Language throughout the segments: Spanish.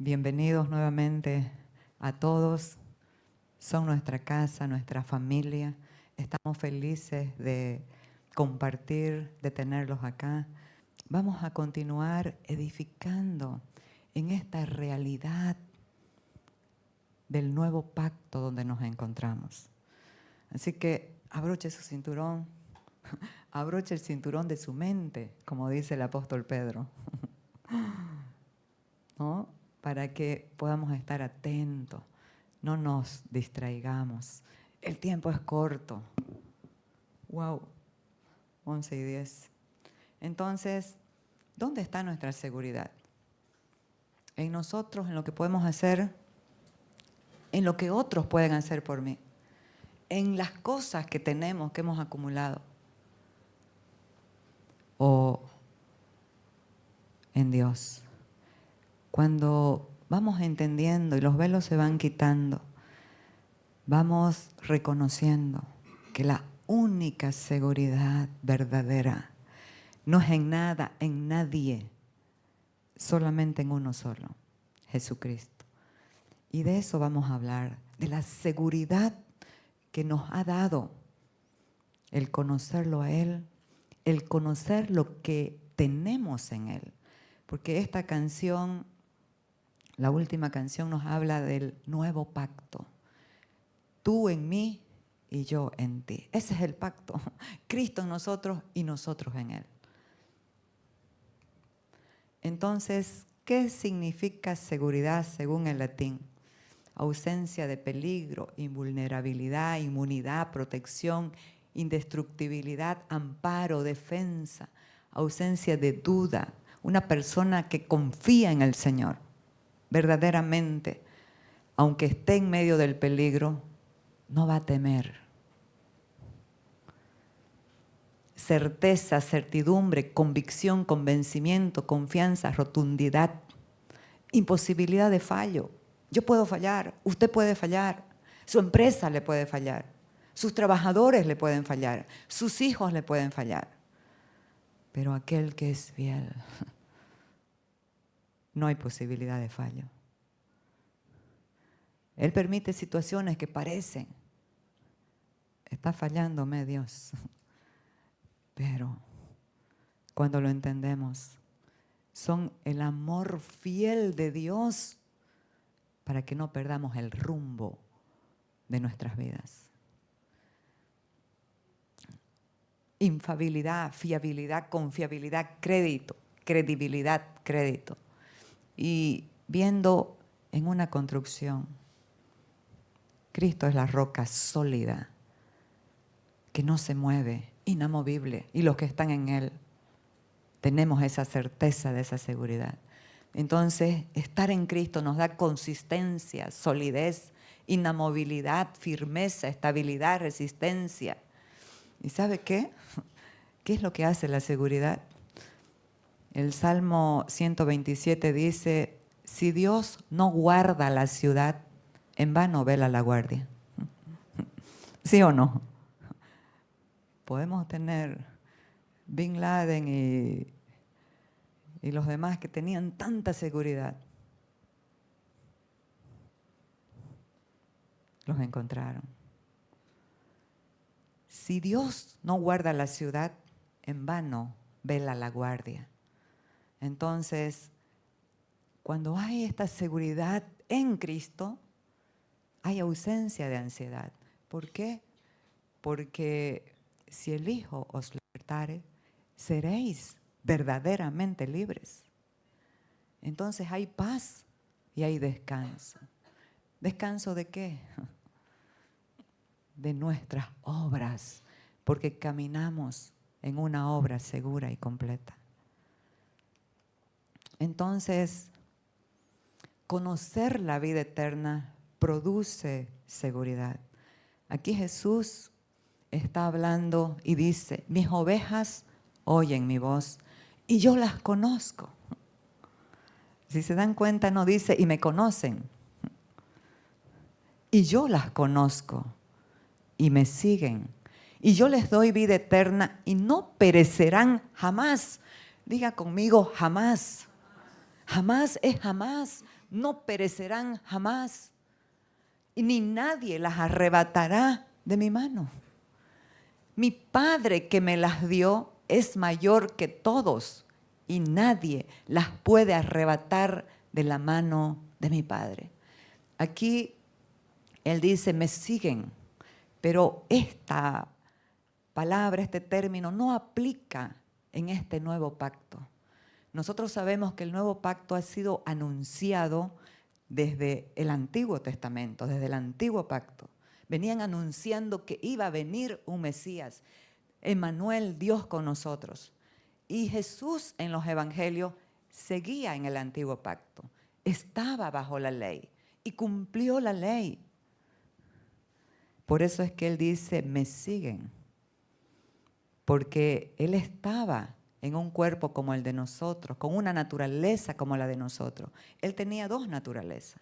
Bienvenidos nuevamente a todos. Son nuestra casa, nuestra familia. Estamos felices de compartir, de tenerlos acá. Vamos a continuar edificando en esta realidad del nuevo pacto donde nos encontramos. Así que abroche su cinturón, abroche el cinturón de su mente, como dice el apóstol Pedro, ¿no? Para que podamos estar atentos, no nos distraigamos. El tiempo es corto. Wow, 11:10. Entonces, ¿dónde está nuestra seguridad? En nosotros, en lo que podemos hacer, en lo que otros pueden hacer por mí, en las cosas que tenemos, que hemos acumulado, o en Dios. Cuando vamos entendiendo y los velos se van quitando, vamos reconociendo que la única seguridad verdadera no es en nada, en nadie, solamente en uno solo, Jesucristo. Y de eso vamos a hablar, de la seguridad que nos ha dado el conocerlo a Él, el conocer lo que tenemos en Él. Porque esta canción, la última canción, nos habla del nuevo pacto. Tú en mí y yo en ti. Ese es el pacto. Cristo en nosotros y nosotros en Él. Entonces, ¿qué significa seguridad según el latín? Ausencia de peligro, invulnerabilidad, inmunidad, protección, indestructibilidad, amparo, defensa, ausencia de duda. Una persona que confía en el Señor, verdaderamente, aunque esté en medio del peligro, no va a temer. Certeza, certidumbre, convicción, convencimiento, confianza, rotundidad, imposibilidad de fallo. Yo puedo fallar, usted puede fallar, su empresa le puede fallar, sus trabajadores le pueden fallar, sus hijos le pueden fallar. Pero aquel que es fiel, no hay posibilidad de fallo. Él permite situaciones que parecen, está fallándome Dios. Pero cuando lo entendemos, son el amor fiel de Dios para que no perdamos el rumbo de nuestras vidas. Infabilidad, fiabilidad, confiabilidad, crédito, credibilidad, crédito. Y viendo en una construcción, Cristo es la roca sólida, que no se mueve, inamovible, y los que están en Él tenemos esa certeza de esa seguridad. Entonces, estar en Cristo nos da consistencia, solidez, inamovilidad, firmeza, estabilidad, resistencia. ¿Y sabe qué? ¿Qué es lo que hace la seguridad? El Salmo 127 dice, si Dios no guarda la ciudad, en vano vela la guardia. ¿Sí o no? Podemos tener Bin Laden y los demás que tenían tanta seguridad. Los encontraron. Si Dios no guarda la ciudad, en vano vela la guardia. Entonces, cuando hay esta seguridad en Cristo, hay ausencia de ansiedad. ¿Por qué? Porque si el Hijo os libertare, seréis verdaderamente libres. Entonces hay paz y hay descanso. ¿Descanso de qué? De nuestras obras, porque caminamos en una obra segura y completa. Entonces, conocer la vida eterna produce seguridad. Aquí Jesús está hablando y dice, mis ovejas oyen mi voz y yo las conozco. Si se dan cuenta, no dice, y me conocen. Y yo las conozco y me siguen. Y yo les doy vida eterna y no perecerán jamás. Diga conmigo, jamás. Jamás es jamás. no perecerán jamás, y ni nadie las arrebatará de mi mano. Mi Padre que me las dio es mayor que todos, y nadie las puede arrebatar de la mano de mi Padre. Aquí Él dice, me siguen, pero esta palabra, este término, no aplica en este nuevo pacto. Nosotros sabemos que el nuevo pacto ha sido anunciado desde el Antiguo Testamento, desde el Antiguo Pacto. Venían anunciando que iba a venir un Mesías, Emmanuel, Dios con nosotros. Y Jesús en los Evangelios seguía en el Antiguo Pacto, estaba bajo la ley y cumplió la ley. Por eso es que Él dice, me siguen, porque Él estaba en un cuerpo como el de nosotros, con una naturaleza como la de nosotros. Él tenía dos naturalezas,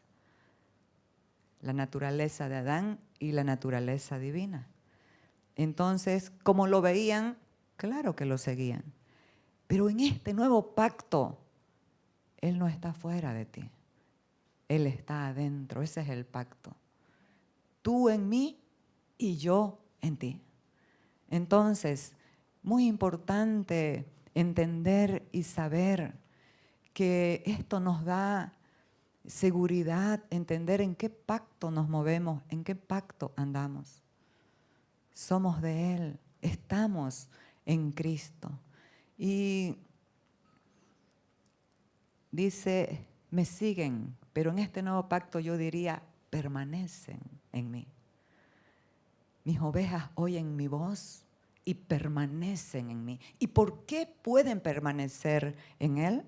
la naturaleza de Adán y la naturaleza divina. Entonces, como lo veían, claro que lo seguían. Pero en este nuevo pacto, Él no está fuera de ti. Él está adentro, ese es el pacto. Tú en mí y yo en ti. Entonces, muy importante entender y saber que esto nos da seguridad, entender en qué pacto nos movemos, en qué pacto andamos. Somos de Él, estamos en Cristo. Y dice, me siguen, pero en este nuevo pacto yo diría, permanecen en mí. Mis ovejas oyen mi voz y permanecen en mí. ¿Y por qué pueden permanecer en Él?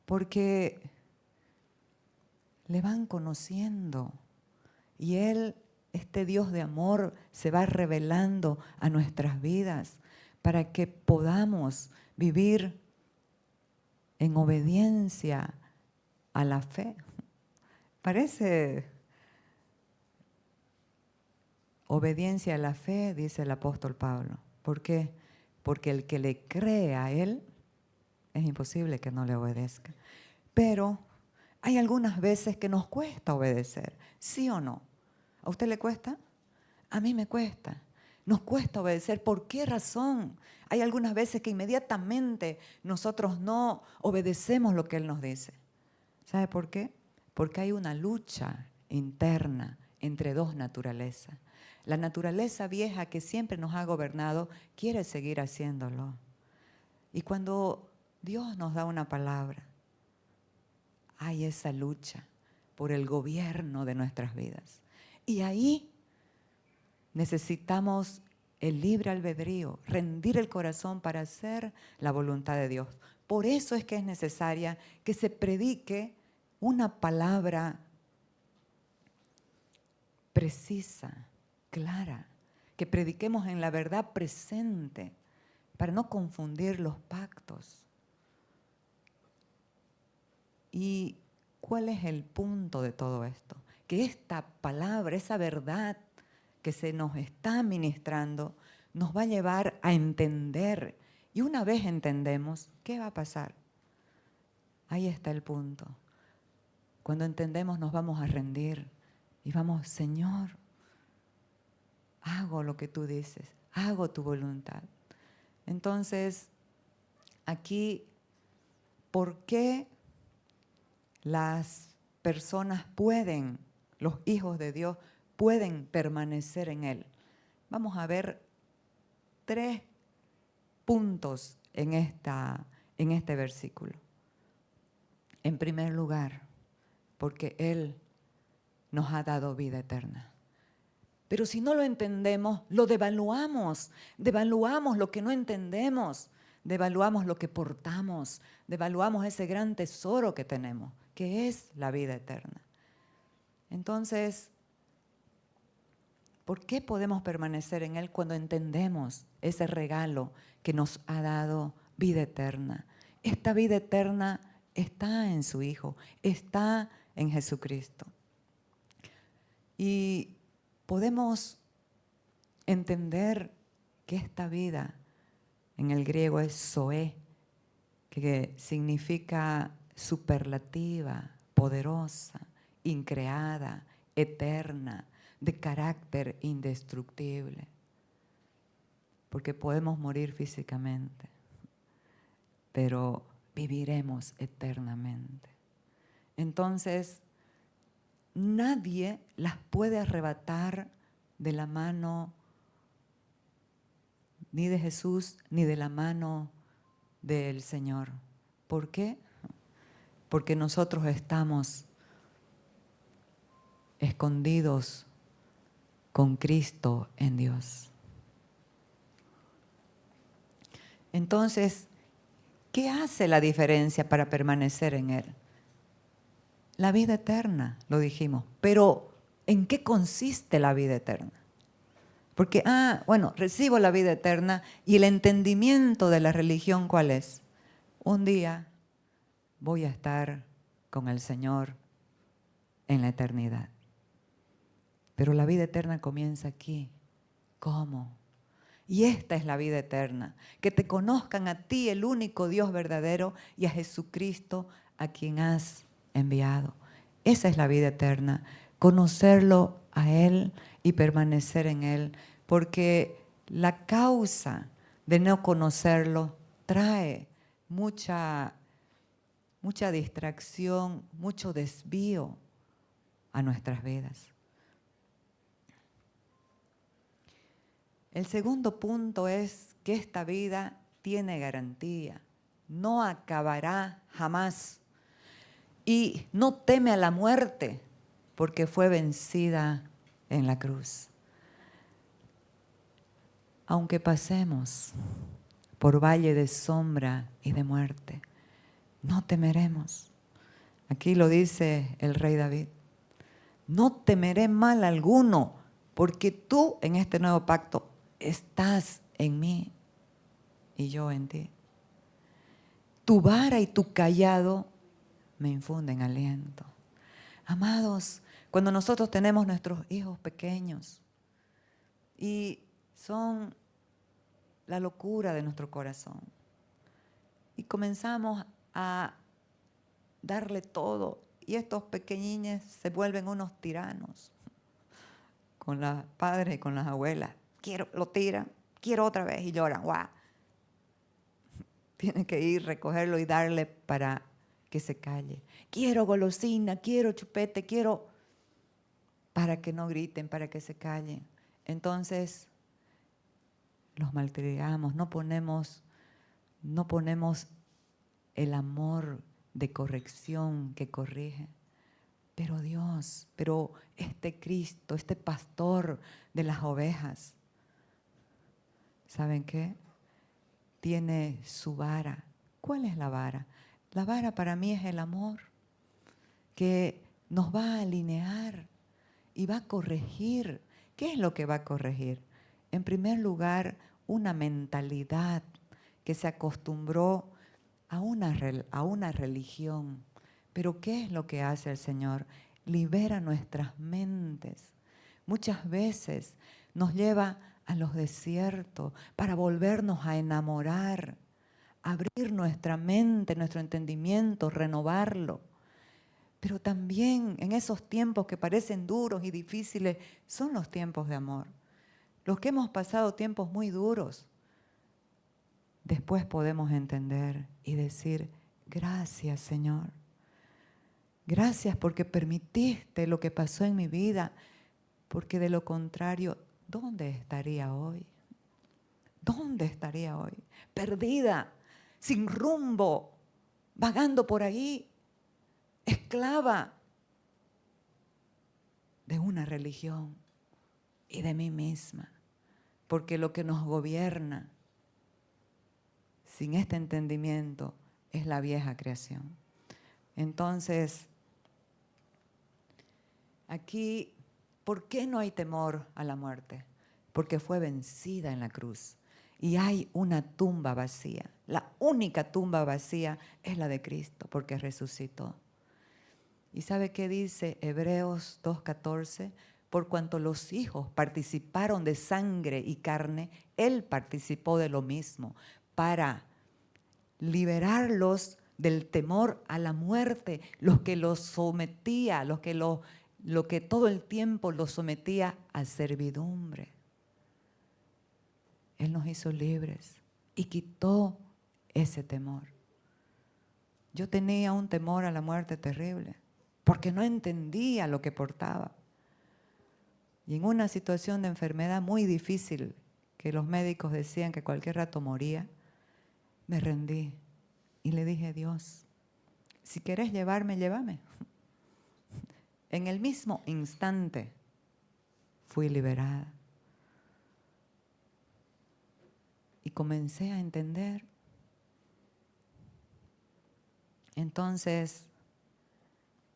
Porque le van conociendo y Él, este Dios de amor, se va revelando a nuestras vidas para que podamos vivir en obediencia a la fe. Parece obediencia a la fe, dice el apóstol Pablo. ¿Por qué? Porque el que le cree a Él, es imposible que no le obedezca. Pero hay algunas veces que nos cuesta obedecer, ¿sí o no? ¿A usted le cuesta? A mí me cuesta. Nos cuesta obedecer. ¿Por qué razón? Hay algunas veces que inmediatamente nosotros no obedecemos lo que Él nos dice. ¿Sabe por qué? Porque hay una lucha interna entre dos naturalezas. La naturaleza vieja que siempre nos ha gobernado quiere seguir haciéndolo. Y cuando Dios nos da una palabra, hay esa lucha por el gobierno de nuestras vidas. Y ahí necesitamos el libre albedrío, rendir el corazón para hacer la voluntad de Dios. Por eso es que es necesaria que se predique una palabra precisa, clara, que prediquemos en la verdad presente para no confundir los pactos. ¿Y cuál es el punto de todo esto? Que esta palabra, esa verdad que se nos está ministrando, nos va a llevar a entender. Y una vez entendemos, ¿qué va a pasar? Ahí está el punto. Cuando entendemos nos vamos a rendir y vamos, Señor, hago lo que tú dices, hago tu voluntad. Entonces, aquí, ¿por qué las personas pueden, los hijos de Dios, pueden permanecer en Él? Vamos a ver 3 puntos en este versículo. En primer lugar, porque Él nos ha dado vida eterna. Pero si no lo entendemos, lo devaluamos lo que no entendemos, devaluamos lo que portamos, devaluamos ese gran tesoro que tenemos, que es la vida eterna. Entonces, ¿por qué podemos permanecer en Él cuando entendemos ese regalo que nos ha dado vida eterna? Esta vida eterna está en su Hijo, está en Jesucristo. Y podemos entender que esta vida, en el griego es zoe, que significa superlativa, poderosa, increada, eterna, de carácter indestructible. Porque podemos morir físicamente, pero viviremos eternamente. Entonces, nadie las puede arrebatar de la mano ni de Jesús ni de la mano del Señor. ¿Por qué? Porque nosotros estamos escondidos con Cristo en Dios. Entonces, ¿qué hace la diferencia para permanecer en Él? La vida eterna, lo dijimos. Pero, ¿en qué consiste la vida eterna? Porque, recibo la vida eterna y el entendimiento de la religión, ¿cuál es? Un día voy a estar con el Señor en la eternidad. Pero la vida eterna comienza aquí. ¿Cómo? Y esta es la vida eterna, que te conozcan a ti, el único Dios verdadero, y a Jesucristo, a quien has enviado. Esa es la vida eterna, conocerlo a Él y permanecer en Él, porque la causa de no conocerlo trae mucha distracción, mucho desvío a nuestras vidas. El segundo punto es que esta vida tiene garantía, no acabará jamás y no teme a la muerte porque fue vencida en la cruz. Aunque pasemos por valle de sombra y de muerte, no temeremos. Aquí lo dice el rey David. No temeré mal alguno, porque tú en este nuevo pacto estás en mí y yo en ti. Tu vara y tu cayado me infunden aliento. Amados, cuando nosotros tenemos nuestros hijos pequeños y son la locura de nuestro corazón y comenzamos a darle todo y estos pequeñines se vuelven unos tiranos con los padres y con las abuelas. Lo tiran, quiero otra vez y lloran. ¡Guau! Tienen que ir, recogerlo y darle para que se calle. Quiero golosina, quiero chupete, quiero, para que no griten, para que se callen. Entonces, los maltratamos, no ponemos el amor de corrección que corrige. Pero Dios, pero este Cristo, este pastor de las ovejas, ¿saben qué? Tiene su vara. ¿Cuál es la vara? La vara para mí es el amor, que nos va a alinear y va a corregir. ¿Qué es lo que va a corregir? En primer lugar, una mentalidad que se acostumbró a una religión. Pero ¿qué es lo que hace el Señor? Libera nuestras mentes. Muchas veces nos lleva a los desiertos para volvernos a enamorar, abrir nuestra mente, nuestro entendimiento, renovarlo. Pero también en esos tiempos que parecen duros y difíciles, son los tiempos de amor. Los que hemos pasado tiempos muy duros, después podemos entender y decir, gracias Señor. Gracias porque permitiste lo que pasó en mi vida, porque de lo contrario, ¿dónde estaría hoy? ¿Dónde estaría hoy? Perdida, sin rumbo, vagando por ahí, esclava de una religión y de mí misma. Porque lo que nos gobierna sin este entendimiento es la vieja creación. Entonces, aquí, ¿por qué no hay temor a la muerte? Porque fue vencida en la cruz. Y hay una tumba vacía. La única tumba vacía es la de Cristo, porque resucitó. ¿Y sabe qué dice Hebreos 2:14? Por cuanto los hijos participaron de sangre y carne, Él participó de lo mismo, para liberarlos del temor a la muerte, lo que los sometía, lo que todo el tiempo los sometía a servidumbre. Él nos hizo libres y quitó ese temor. Yo tenía un temor a la muerte terrible, porque no entendía lo que portaba. Y en una situación de enfermedad muy difícil, que los médicos decían que cualquier rato moría, me rendí y le dije: Dios, si querés llevarme, llévame. En el mismo instante fui liberada. Y comencé a entender. Entonces,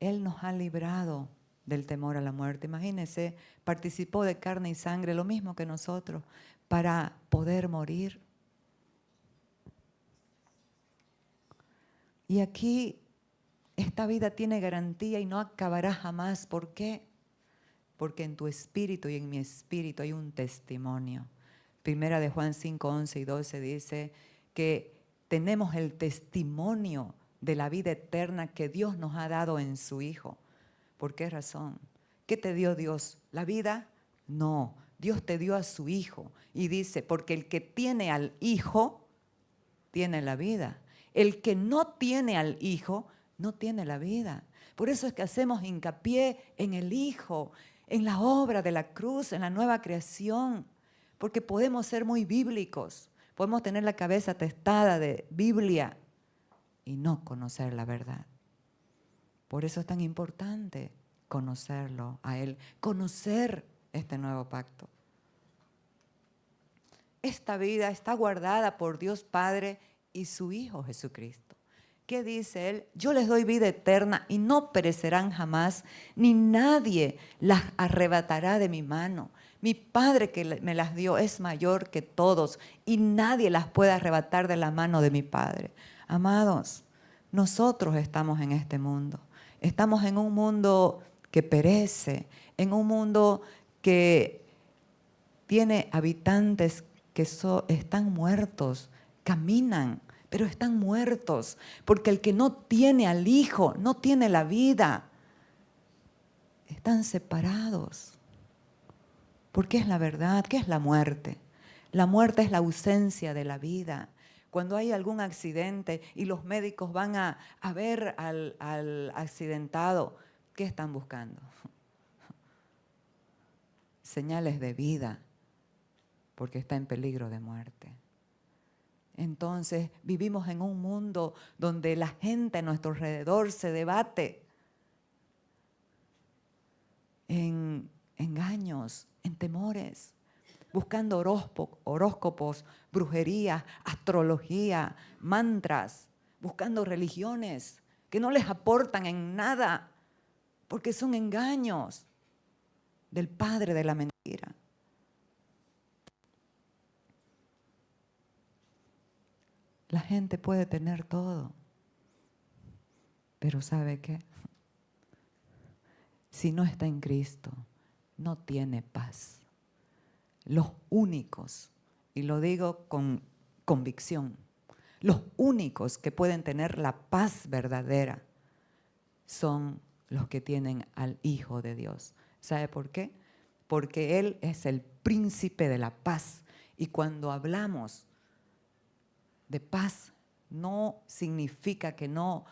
Él nos ha librado del temor a la muerte. Imagínense, participó de carne y sangre, lo mismo que nosotros, para poder morir. Y aquí esta vida tiene garantía y no acabará jamás. ¿Por qué? Porque en tu espíritu y en mi espíritu hay un testimonio. Primera de Juan 5, 11 y 12 dice que tenemos el testimonio de la vida eterna que Dios nos ha dado en su Hijo. ¿Por qué razón? ¿Qué te dio Dios? ¿La vida? No, Dios te dio a su Hijo. Y dice, porque el que tiene al Hijo, tiene la vida. El que no tiene al Hijo, no tiene la vida. Por eso es que hacemos hincapié en el Hijo, en la obra de la cruz, en la nueva creación. Porque podemos ser muy bíblicos, podemos tener la cabeza testada de Biblia y no conocer la verdad. Por eso es tan importante conocerlo a Él, conocer este nuevo pacto. Esta vida está guardada por Dios Padre y su Hijo Jesucristo. ¿Qué dice Él? Yo les doy vida eterna y no perecerán jamás, ni nadie las arrebatará de mi mano. Mi Padre que me las dio es mayor que todos y nadie las puede arrebatar de la mano de mi Padre. Amados, nosotros estamos en este mundo. Estamos en un mundo que perece, en un mundo que tiene habitantes que están muertos, caminan, pero están muertos, porque el que no tiene al Hijo no tiene la vida. Están separados. Porque es la verdad. ¿Qué es la muerte? La muerte es la ausencia de la vida. Cuando hay algún accidente y los médicos van a ver al accidentado, ¿qué están buscando? Señales de vida, porque está en peligro de muerte. Entonces vivimos en un mundo donde la gente a nuestro alrededor se debate en engaños, en temores, buscando horóscopos, brujería, astrología, mantras, buscando religiones que no les aportan en nada, porque son engaños del padre de la mentira. La gente puede tener todo, pero ¿sabe qué? Si no está en Cristo, no tiene paz. Los únicos, y lo digo con convicción, los únicos que pueden tener la paz verdadera son los que tienen al Hijo de Dios. ¿Sabe por qué? Porque Él es el príncipe de la paz. Y cuando hablamos de paz, no significa que no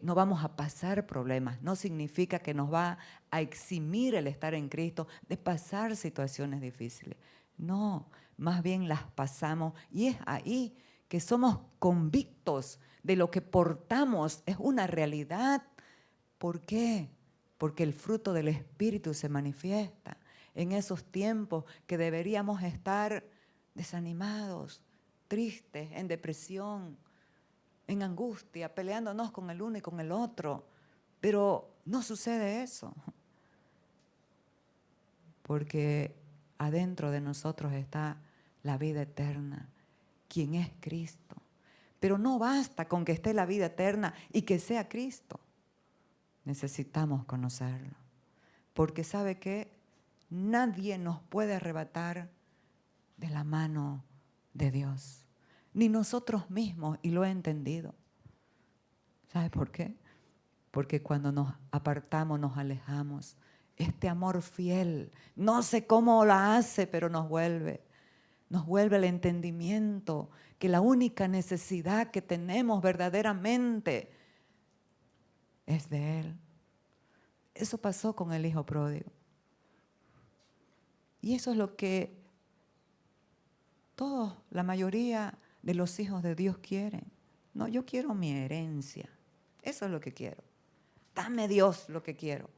vamos a pasar problemas, no significa que nos va a eximir el estar en Cristo de pasar situaciones difíciles. No, más bien las pasamos y es ahí que somos convictos de lo que portamos, es una realidad. ¿Por qué? Porque el fruto del Espíritu se manifiesta en esos tiempos que deberíamos estar desanimados, tristes, en depresión, en angustia, peleándonos con el uno y con el otro. Pero no sucede eso, porque adentro de nosotros está la vida eterna, quien es Cristo. Pero no basta con que esté la vida eterna y que sea Cristo. Necesitamos conocerlo, porque ¿sabe qué? Nadie nos puede arrebatar de la mano de Dios, ni nosotros mismos, y lo he entendido. ¿Sabe por qué? Porque cuando nos apartamos, nos alejamos, este amor fiel, no sé cómo lo hace, pero nos vuelve el entendimiento que la única necesidad que tenemos verdaderamente es de Él. Eso pasó con el hijo pródigo. Y eso es lo que todos, la mayoría de los hijos de Dios quieren. No, yo quiero mi herencia. Eso es lo que quiero. Dame Dios lo que quiero.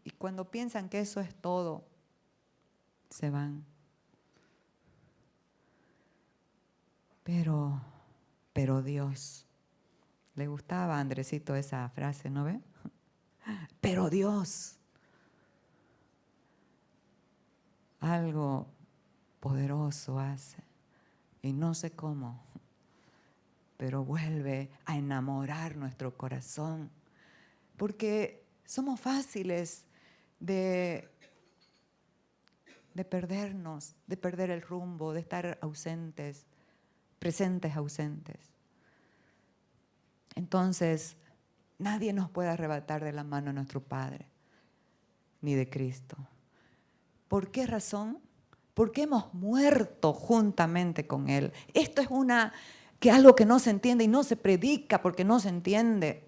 Y cuando piensan que eso es todo, se van. Pero Dios. Le gustaba a Andresito esa frase, ¿no ve? Pero Dios. Algo poderoso hace. Y no sé cómo, pero vuelve a enamorar nuestro corazón. Porque somos fáciles de perdernos, de perder el rumbo, de estar ausentes, presentes ausentes. Entonces, nadie nos puede arrebatar de la mano de nuestro Padre, ni de Cristo. ¿Por qué razón? Porque hemos muerto juntamente con Él. Esto es algo que no se entiende y no se predica porque no se entiende.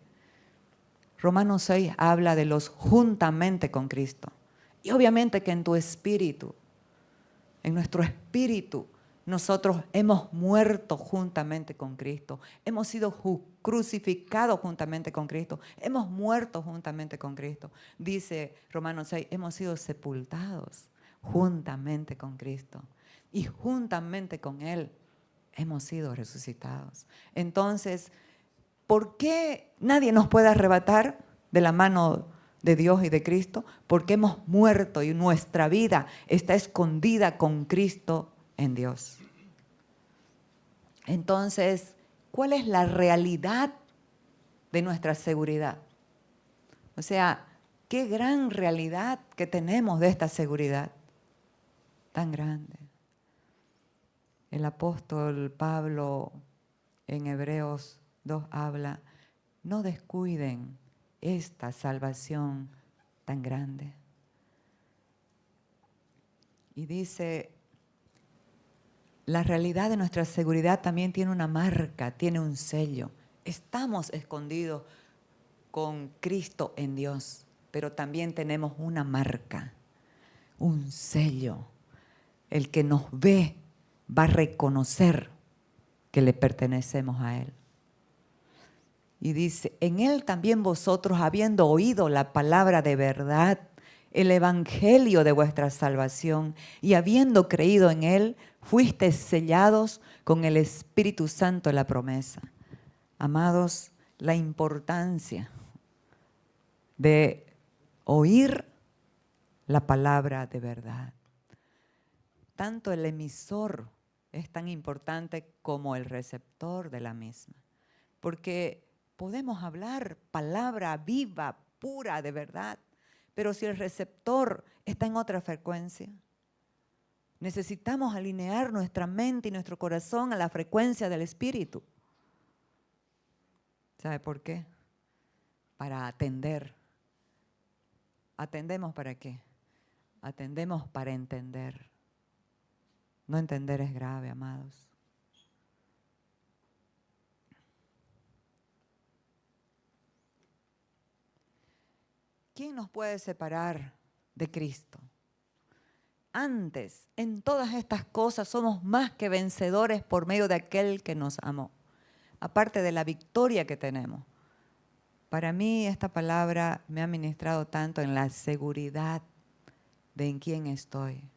Romanos 6 habla de los juntamente con Cristo. Y obviamente que en tu espíritu, en nuestro espíritu, nosotros hemos muerto juntamente con Cristo. Hemos sido crucificados juntamente con Cristo. Hemos muerto juntamente con Cristo. Dice Romanos 6, hemos sido sepultados juntamente con Cristo. Y juntamente con Él hemos sido resucitados. Entonces, ¿por qué nadie nos puede arrebatar de la mano de Dios y de Cristo? Porque hemos muerto y nuestra vida está escondida con Cristo en Dios. Entonces, ¿cuál es la realidad de nuestra seguridad? O sea, qué gran realidad que tenemos de esta seguridad tan grande. El apóstol Pablo en Hebreos 2 habla, no descuiden esta salvación tan grande. Y dice, la realidad de nuestra seguridad también tiene una marca, tiene un sello. Estamos escondidos con Cristo en Dios, pero también tenemos una marca, un sello. El que nos ve va a reconocer que le pertenecemos a Él. Y dice, en Él también vosotros, habiendo oído la palabra de verdad, el evangelio de vuestra salvación, y habiendo creído en Él, fuisteis sellados con el Espíritu Santo de la promesa. Amados, la importancia de oír la palabra de verdad. Tanto el emisor es tan importante como el receptor de la misma, porque podemos hablar palabra viva, pura, de verdad, pero si el receptor está en otra frecuencia, necesitamos alinear nuestra mente y nuestro corazón a la frecuencia del Espíritu. ¿Sabe por qué? Para atender. ¿Atendemos para qué? Atendemos para entender. No entender es grave, amados. ¿Quién nos puede separar de Cristo? Antes, en todas estas cosas somos más que vencedores por medio de aquel que nos amó. Aparte de la victoria que tenemos. Para mí esta palabra me ha ministrado tanto en la seguridad de en quién estoy.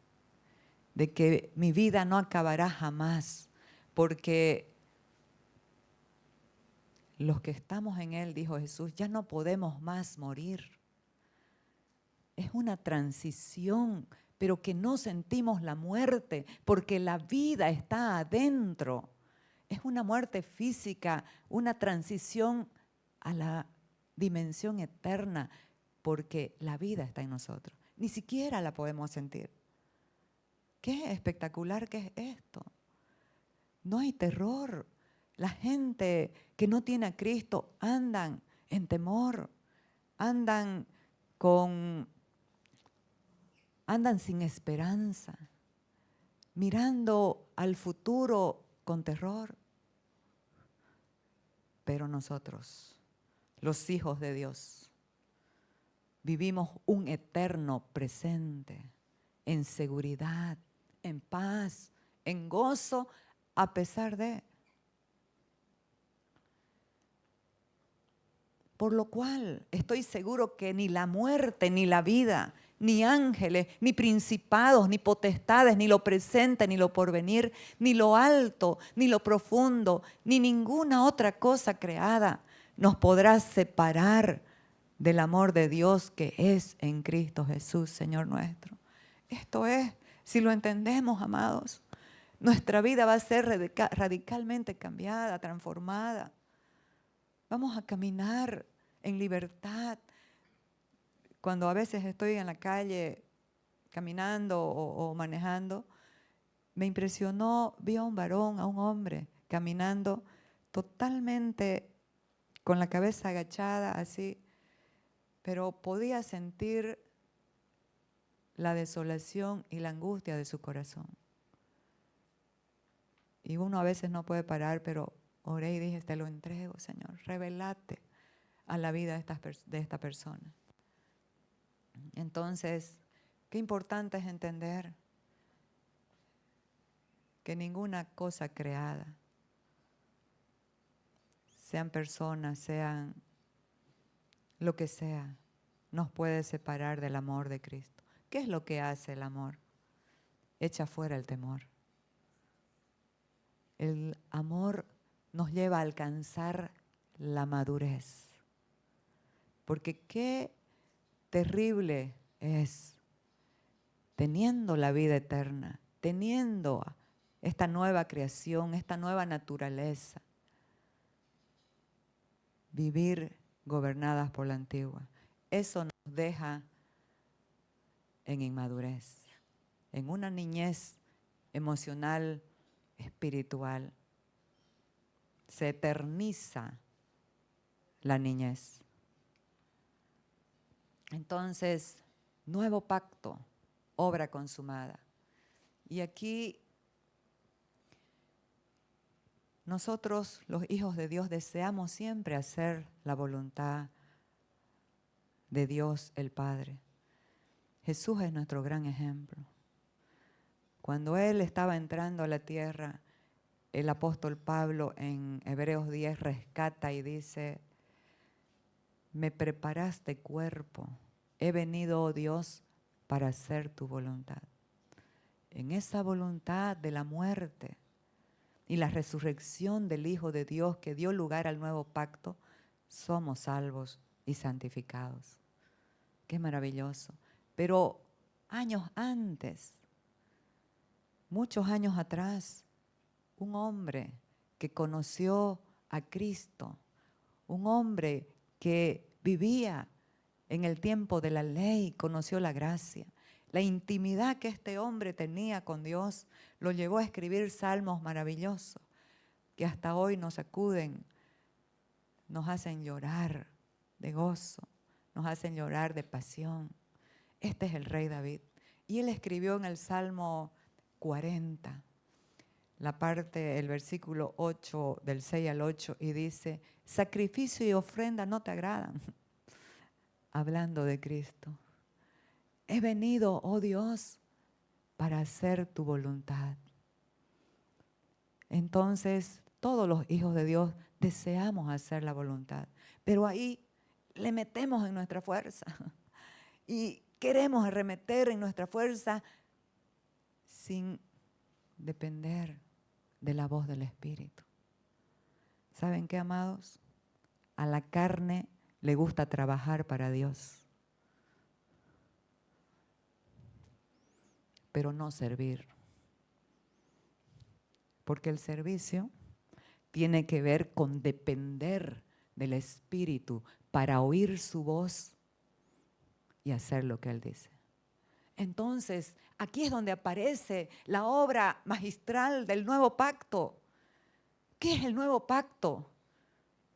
De que mi vida no acabará jamás. Porque los que estamos en Él, dijo Jesús, ya no podemos más morir. Es una transición, pero que no sentimos la muerte, porque la vida está adentro. Es una muerte física, una transición a la dimensión eterna, porque la vida está en nosotros. Ni siquiera la podemos sentir. Qué espectacular que es esto. No hay terror. La gente que no tiene a Cristo andan en temor, andan sin esperanza, mirando al futuro con terror. Pero nosotros, los hijos de Dios, vivimos un eterno presente, en seguridad, en paz, en gozo, a pesar de. Por lo cual estoy seguro que ni la muerte, ni la vida, ni ángeles, ni principados, ni potestades, ni lo presente, ni lo porvenir, ni lo alto, ni lo profundo, ni ninguna otra cosa creada nos podrá separar del amor de Dios que es en Cristo Jesús, Señor nuestro. Esto es, si lo entendemos, amados, nuestra vida va a ser radicalmente cambiada, transformada. Vamos a caminar en libertad. Cuando a veces estoy en la calle caminando o manejando, me impresionó, vi a un varón, a un hombre, caminando totalmente con la cabeza agachada, así, pero podía sentir la desolación y la angustia de su corazón. Y uno a veces no puede parar, pero oré y dije, te lo entrego, Señor, revelate a la vida de esta persona. Entonces, qué importante es entender que ninguna cosa creada, sean personas, sean lo que sea, nos puede separar del amor de Cristo. ¿Qué es lo que hace el amor? Echa fuera el temor. El amor nos lleva a alcanzar la madurez. Porque qué terrible es, teniendo la vida eterna, teniendo esta nueva creación, esta nueva naturaleza, vivir gobernadas por la antigua. Eso nos deja en inmadurez, en una niñez emocional, espiritual. Se eterniza la niñez. Entonces, nuevo pacto, obra consumada. Y aquí nosotros, los hijos de Dios, deseamos siempre hacer la voluntad de Dios el Padre. Jesús es nuestro gran ejemplo. Cuando Él estaba entrando a la tierra, el apóstol Pablo en Hebreos 10 rescata y dice, me preparaste cuerpo, he venido, oh Dios, para hacer tu voluntad. En esa voluntad de la muerte y la resurrección del Hijo de Dios que dio lugar al nuevo pacto, somos salvos y santificados. Qué maravilloso. Pero años antes, muchos años atrás, un hombre que conoció a Cristo, un hombre que vivía en el tiempo de la ley, conoció la gracia. La intimidad que este hombre tenía con Dios lo llevó a escribir salmos maravillosos que hasta hoy nos sacuden, nos hacen llorar de gozo, nos hacen llorar de pasión. Este es el rey David. Y él escribió en el Salmo 40, el versículo 8, del 6 al 8, y dice, sacrificio y ofrenda no te agradan. Hablando de Cristo. He venido, oh Dios, para hacer tu voluntad. Entonces, todos los hijos de Dios deseamos hacer la voluntad, pero ahí le metemos en nuestra fuerza y queremos arremeter en nuestra fuerza sin depender de la voz del Espíritu. ¿Saben qué, amados? A la carne le gusta trabajar para Dios, pero no servir. Porque el servicio tiene que ver con depender del Espíritu para oír su voz y hacer lo que Él dice. Entonces, aquí es donde aparece la obra magistral del nuevo pacto, ¿Qué es el nuevo pacto?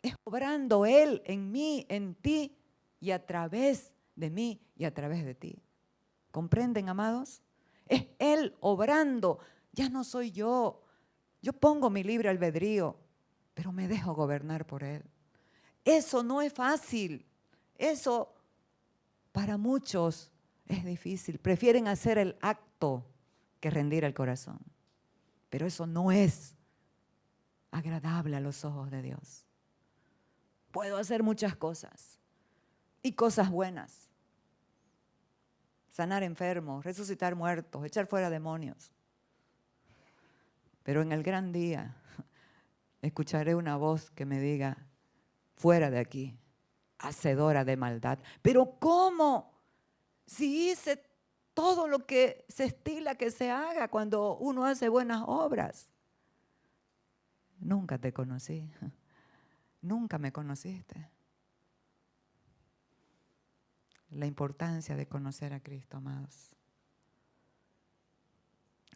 Es obrando Él en mí, en ti y a través de mí y a través de ti. ¿Comprenden, amados? Es Él obrando. Ya no soy yo. Yo pongo mi libre albedrío, pero me dejo gobernar por Él. Eso no es fácil. Eso para muchos es difícil. Prefieren hacer el acto que rendir el corazón. Pero eso no es agradable a los ojos de Dios. Puedo hacer muchas cosas y cosas buenas. Sanar enfermos, resucitar muertos, echar fuera demonios. Pero en el gran día escucharé una voz que me diga, fuera de aquí, hacedora de maldad. Pero ¿cómo? Si hice todo lo que se estila que se haga cuando uno hace buenas obras. Nunca te conocí. Nunca me conociste. La importancia de conocer a Cristo, amados.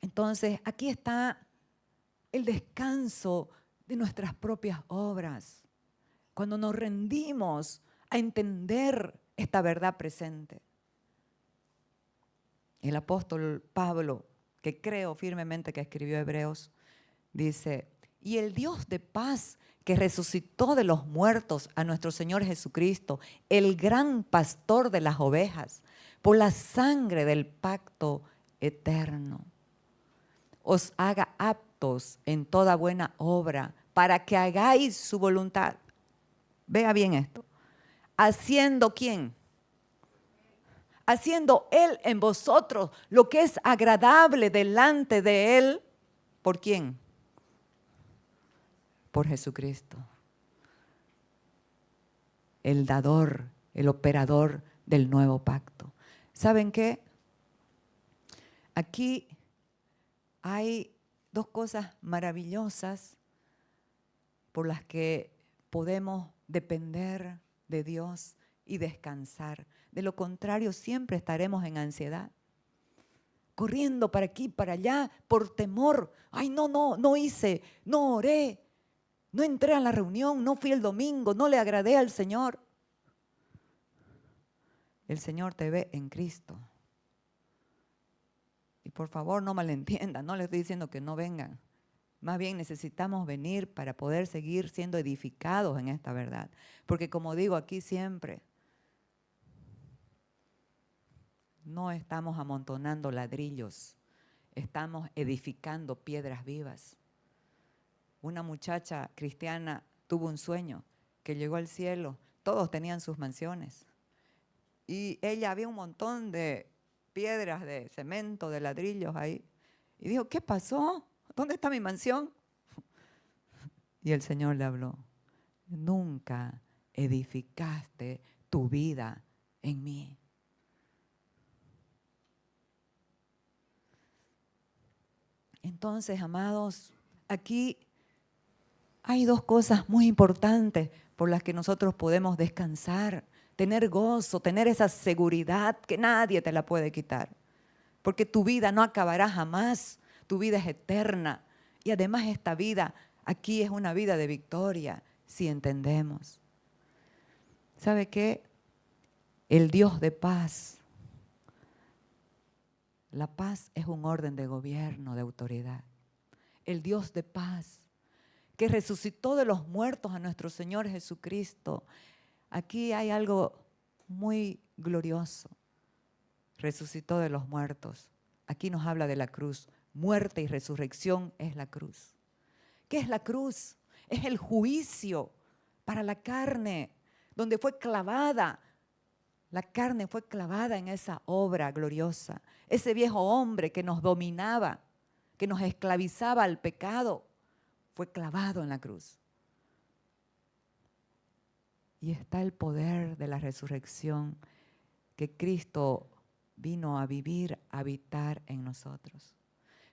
Entonces, aquí está el descanso de nuestras propias obras. Cuando nos rendimos a entender esta verdad presente. El apóstol Pablo, que creo firmemente que escribió Hebreos, dice, y el Dios de paz que resucitó de los muertos a nuestro Señor Jesucristo, el gran pastor de las ovejas, por la sangre del pacto eterno, os haga aptos en toda buena obra para que hagáis su voluntad. Vea bien esto. ¿Haciendo quién? Haciendo Él en vosotros lo que es agradable delante de Él. ¿Por quién? Por Jesucristo. El dador, el operador del nuevo pacto. ¿Saben qué? Aquí hay dos cosas maravillosas por las que podemos depender de Dios y descansar. De lo contrario, siempre estaremos en ansiedad, corriendo para aquí, para allá, por temor. Ay, no hice, no oré, no entré a la reunión, no fui el domingo, no le agradé al Señor. El Señor te ve en Cristo. Y por favor, no malentiendan, no les estoy diciendo que no vengan. Más bien necesitamos venir para poder seguir siendo edificados en esta verdad. Porque como digo aquí siempre, no estamos amontonando ladrillos, estamos edificando piedras vivas. Una muchacha cristiana tuvo un sueño que llegó al cielo, todos tenían sus mansiones. Y ella había un montón de piedras de cemento, de ladrillos ahí. Y dijo, ¿qué pasó? ¿Dónde está mi mansión? Y el Señor le habló, nunca edificaste tu vida en mí. Entonces, amados, aquí hay dos cosas muy importantes por las que nosotros podemos descansar, tener gozo, tener esa seguridad que nadie te la puede quitar. Porque tu vida no acabará jamás, tu vida es eterna. Y además esta vida aquí es una vida de victoria, si entendemos. ¿Sabe qué? El Dios de paz. La paz es un orden de gobierno, de autoridad. El Dios de paz, que resucitó de los muertos a nuestro Señor Jesucristo. Aquí hay algo muy glorioso. Resucitó de los muertos. Aquí nos habla de la cruz. Muerte y resurrección es la cruz. ¿Qué es la cruz? Es el juicio para la carne, donde fue clavada. La carne fue clavada en esa obra gloriosa. Ese viejo hombre que nos dominaba, que nos esclavizaba al pecado, fue clavado en la cruz. Y está el poder de la resurrección que Cristo vino a vivir, a habitar en nosotros.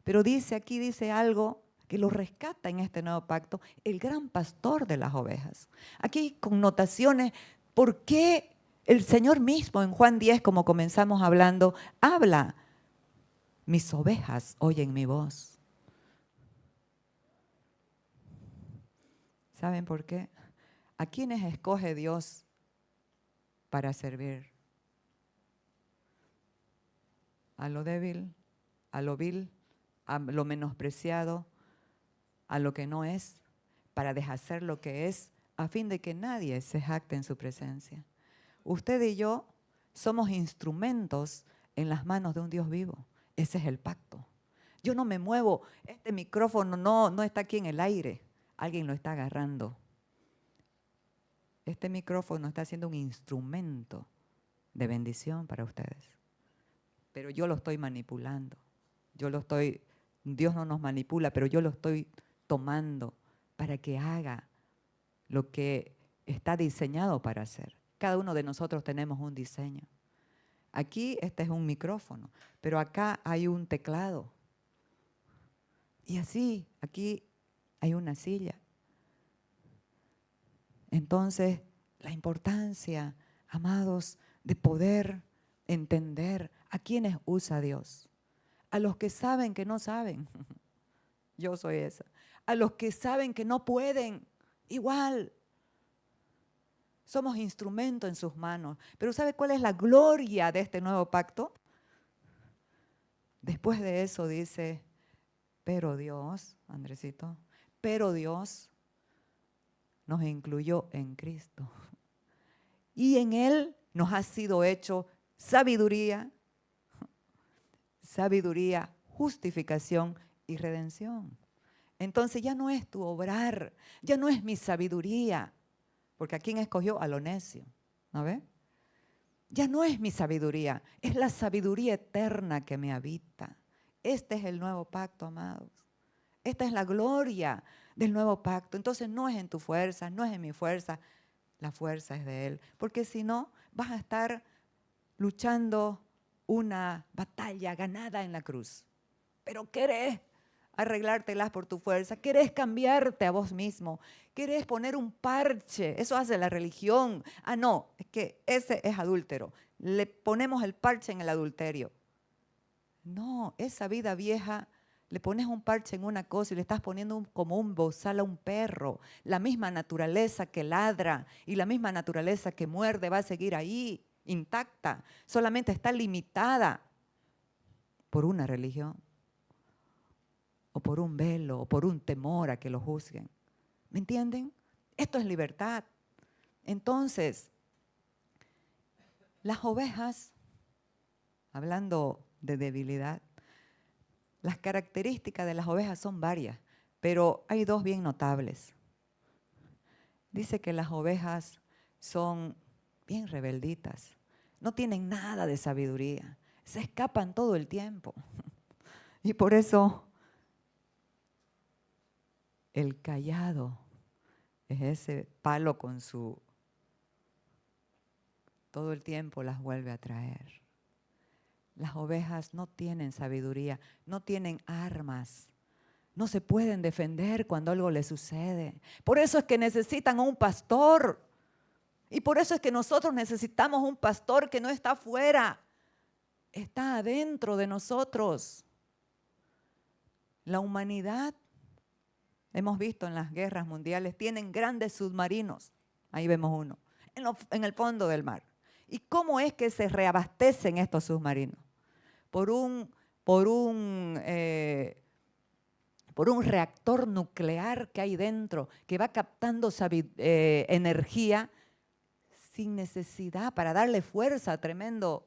Pero dice algo que lo rescata en este nuevo pacto, el gran pastor de las ovejas. Aquí hay connotaciones, ¿por qué el Señor mismo en Juan 10, como comenzamos hablando, habla? Mis ovejas oyen mi voz. ¿Saben por qué? ¿A quiénes escoge Dios para servir? A lo débil, a lo vil, a lo menospreciado, a lo que no es, para deshacer lo que es, a fin de que nadie se jacte en su presencia. Usted y yo somos instrumentos en las manos de un Dios vivo. Ese es el pacto. Yo no me muevo, este micrófono no está aquí en el aire, alguien lo está agarrando. Este micrófono está siendo un instrumento de bendición para ustedes. Pero yo lo estoy manipulando. Dios no nos manipula, pero yo lo estoy tomando para que haga lo que está diseñado para hacer. Cada uno de nosotros tenemos un diseño. Aquí este es un micrófono, pero acá hay un teclado. Y así, aquí hay una silla. Entonces, la importancia, amados, de poder entender a quiénes usa Dios. A los que saben que no saben. Yo soy esa. A los que saben que no pueden. Igual. Somos instrumento en sus manos. Pero ¿sabe cuál es la gloria de este nuevo pacto? Después de eso dice, pero Dios, Andresito, pero Dios nos incluyó en Cristo. Y en Él nos ha sido hecho sabiduría, justificación y redención. Entonces ya no es tu obrar, ya no es mi sabiduría, porque ¿a quién escogió? A lo necio, ¿no ve? Ya no es mi sabiduría, es la sabiduría eterna que me habita. Este es el nuevo pacto, amados. Esta es la gloria del nuevo pacto. Entonces no es en tu fuerza, no es en mi fuerza, la fuerza es de Él. Porque si no, vas a estar luchando una batalla ganada en la cruz. Pero querés arreglártelas por tu fuerza, querés cambiarte a vos mismo, querés poner un parche, eso hace la religión. Ah, no, es que ese es adúltero, le ponemos el parche en el adulterio. No, esa vida vieja, le pones un parche en una cosa y le estás poniendo como un bozal a un perro. La misma naturaleza que ladra y la misma naturaleza que muerde va a seguir ahí, intacta. Solamente está limitada por una religión, o por un velo, o por un temor a que lo juzguen. ¿Me entienden? Esto es libertad. Entonces, las ovejas, hablando de debilidad, las características de las ovejas son varias, pero hay dos bien notables. Dice que las ovejas son bien rebelditas, no tienen nada de sabiduría, se escapan todo el tiempo. Y por eso el cayado es ese palo con su... todo el tiempo las vuelve a traer. Las ovejas no tienen sabiduría, no tienen armas, no se pueden defender cuando algo les sucede. Por eso es que necesitan a un pastor. Y por eso es que nosotros necesitamos un pastor que no está afuera, está adentro de nosotros. La humanidad, hemos visto en las guerras mundiales, tienen grandes submarinos. Ahí vemos uno, en el fondo del mar. ¿Y cómo es que se reabastecen estos submarinos? Por un reactor nuclear que hay dentro, que va captando energía sin necesidad, para darle fuerza a tremendo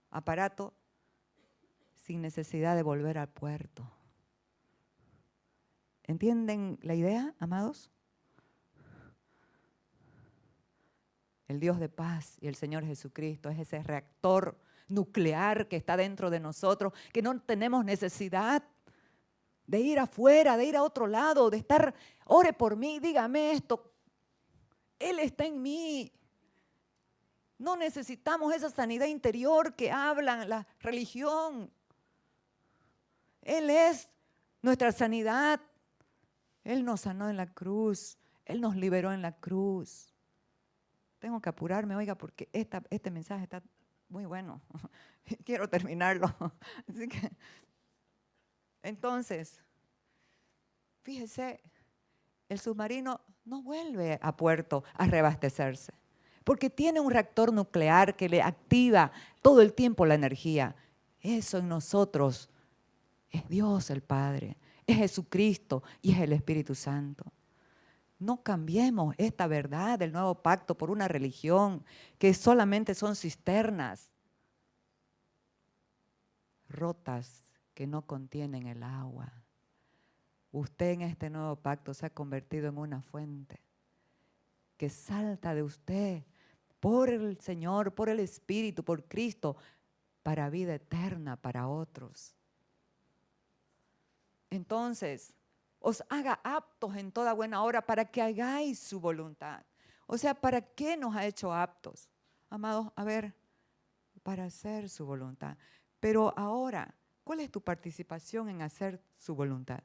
aparato, sin necesidad de volver al puerto. ¿Entienden la idea, amados? El Dios de paz y el Señor Jesucristo es ese reactor nuclear que está dentro de nosotros, que no tenemos necesidad de ir afuera, de ir a otro lado, de estar, ore por mí, dígame esto. Él está en mí. No necesitamos esa sanidad interior que hablan la religión. Él es nuestra sanidad. Él nos sanó en la cruz. Él nos liberó en la cruz. Tengo que apurarme, oiga, porque este mensaje está muy bueno. Quiero terminarlo. Así que, entonces, fíjese, el submarino no vuelve a puerto a reabastecerse, porque tiene un reactor nuclear que le activa todo el tiempo la energía. Eso en nosotros es Dios el Padre, es Jesucristo y es el Espíritu Santo. No cambiemos esta verdad del nuevo pacto por una religión que solamente son cisternas rotas que no contienen el agua. Usted en este nuevo pacto se ha convertido en una fuente que salta de usted por el Señor, por el Espíritu, por Cristo, para vida eterna para otros. Entonces, os haga aptos en toda buena obra para que hagáis su voluntad. O sea, ¿para qué nos ha hecho aptos? Amados, a ver, para hacer su voluntad. Pero ahora, ¿cuál es tu participación en hacer su voluntad?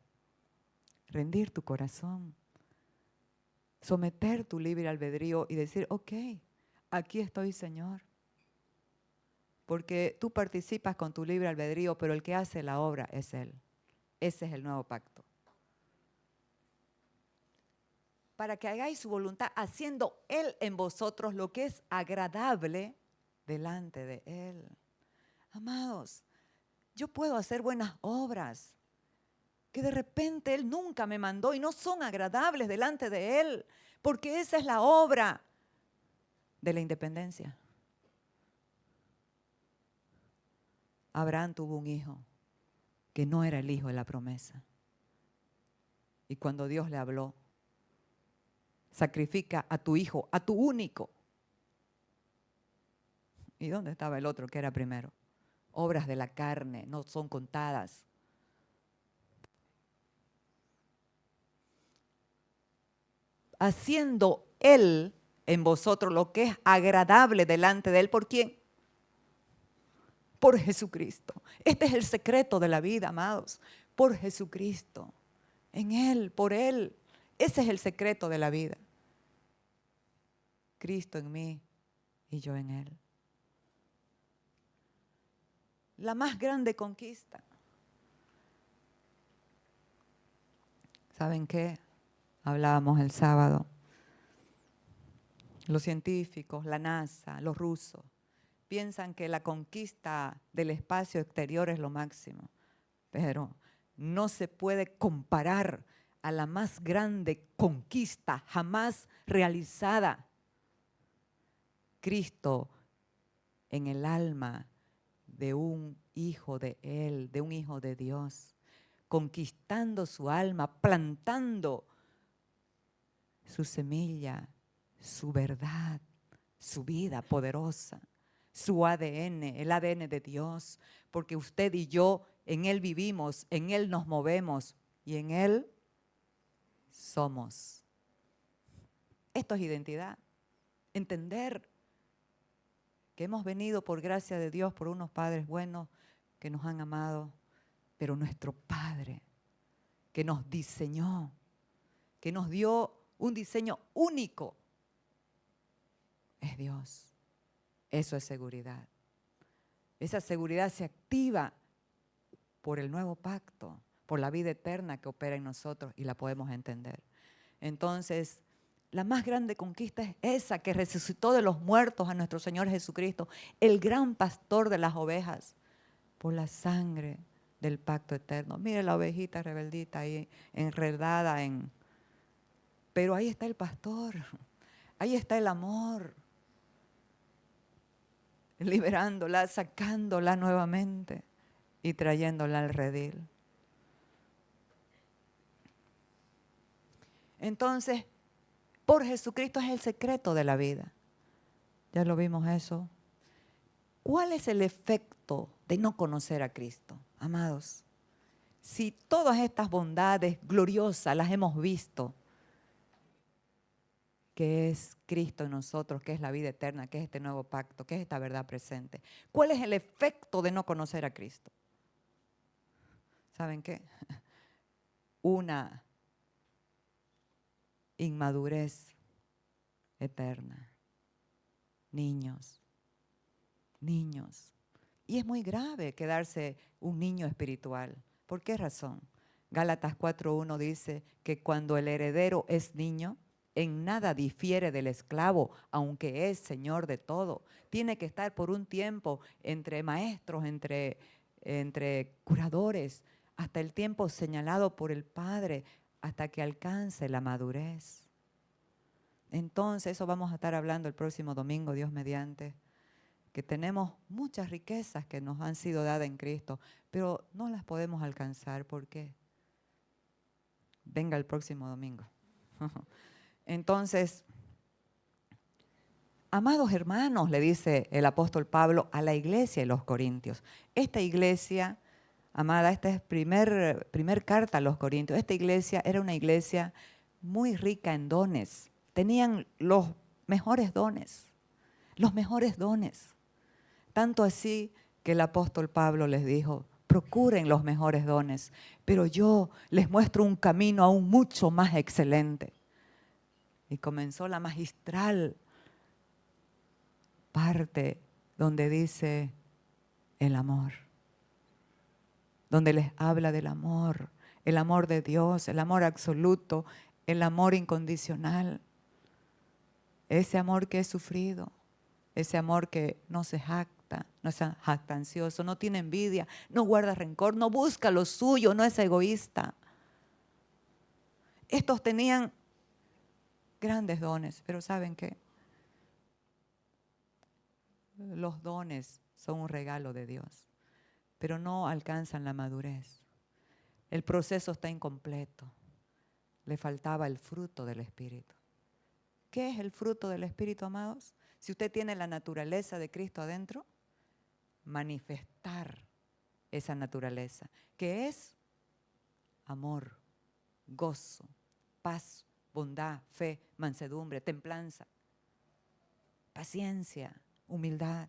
Rendir tu corazón, someter tu libre albedrío y decir, ok, aquí estoy, Señor. Porque tú participas con tu libre albedrío, pero el que hace la obra es Él. Ese es el nuevo pacto. Para que hagáis su voluntad, haciendo Él en vosotros lo que es agradable delante de Él. Amados, yo puedo hacer buenas obras que de repente Él nunca me mandó y no son agradables delante de Él, porque esa es la obra de la independencia. Abraham tuvo un hijo que no era el hijo de la promesa. Y cuando Dios le habló, sacrifica a tu hijo, a tu único. ¿Y dónde estaba el otro que era primero? Obras de la carne no son contadas. Haciendo Él en vosotros lo que es agradable delante de Él. ¿Por quién? Por Jesucristo. Este es el secreto de la vida, amados. Por Jesucristo. En Él, por Él. Ese es el secreto de la vida. Cristo en mí y yo en Él. La más grande conquista. ¿Saben qué? Hablábamos el sábado. Los científicos, la NASA, los rusos, piensan que la conquista del espacio exterior es lo máximo, pero no se puede comparar a la más grande conquista jamás realizada. Cristo en el alma de un hijo de Él, de un hijo de Dios, conquistando su alma, plantando su semilla, su verdad, su vida poderosa, su ADN, el ADN de Dios, porque usted y yo en Él vivimos, en Él nos movemos y en Él somos. Esto es identidad, entender que hemos venido por gracia de Dios, por unos padres buenos que nos han amado, pero nuestro Padre que nos diseñó, que nos dio un diseño único, es Dios. Eso es seguridad. Esa seguridad se activa por el nuevo pacto, por la vida eterna que opera en nosotros y la podemos entender. Entonces, la más grande conquista es esa que resucitó de los muertos a nuestro Señor Jesucristo, el gran pastor de las ovejas, por la sangre del pacto eterno. Mire la ovejita rebeldita ahí enredada en... Pero ahí está el pastor, ahí está el amor, liberándola, sacándola nuevamente y trayéndola al redil. Entonces, por Jesucristo es el secreto de la vida. Ya lo vimos eso. ¿Cuál es el efecto de no conocer a Cristo, amados? Si todas estas bondades gloriosas las hemos visto, que es Cristo en nosotros, que es la vida eterna, que es este nuevo pacto, que es esta verdad presente. ¿Cuál es el efecto de no conocer a Cristo? ¿Saben qué? Una inmadurez eterna. Niños. Y es muy grave quedarse un niño espiritual. ¿Por qué razón? Gálatas 4:1 dice que cuando el heredero es niño, en nada difiere del esclavo, aunque es señor de todo. Tiene que estar por un tiempo entre maestros, entre curadores, hasta el tiempo señalado por el Padre, hasta que alcance la madurez. Entonces, eso vamos a estar hablando el próximo domingo, Dios mediante, que tenemos muchas riquezas que nos han sido dadas en Cristo, pero no las podemos alcanzar. ¿Por qué? Venga el próximo domingo. Entonces, amados hermanos, le dice el apóstol Pablo a la iglesia de los Corintios. Esta iglesia, amada, esta es primer carta a los Corintios. Esta iglesia era una iglesia muy rica en dones. Tenían los mejores dones, los mejores dones. Tanto así que el apóstol Pablo les dijo, procuren los mejores dones, pero yo les muestro un camino aún mucho más excelente. Y comenzó la magistral parte donde dice el amor, donde les habla del amor, el amor de Dios, el amor absoluto, el amor incondicional, ese amor que es sufrido, ese amor que no se jacta, no es jactancioso, no tiene envidia, no guarda rencor, no busca lo suyo, no es egoísta. Estos tenían grandes dones, pero ¿saben qué? Los dones son un regalo de Dios, pero no alcanzan la madurez. El proceso está incompleto. Le faltaba el fruto del Espíritu. ¿Qué es el fruto del Espíritu, amados? Si usted tiene la naturaleza de Cristo adentro, manifestar esa naturaleza, que es amor, gozo, paz, bondad, fe, mansedumbre, templanza, paciencia, humildad.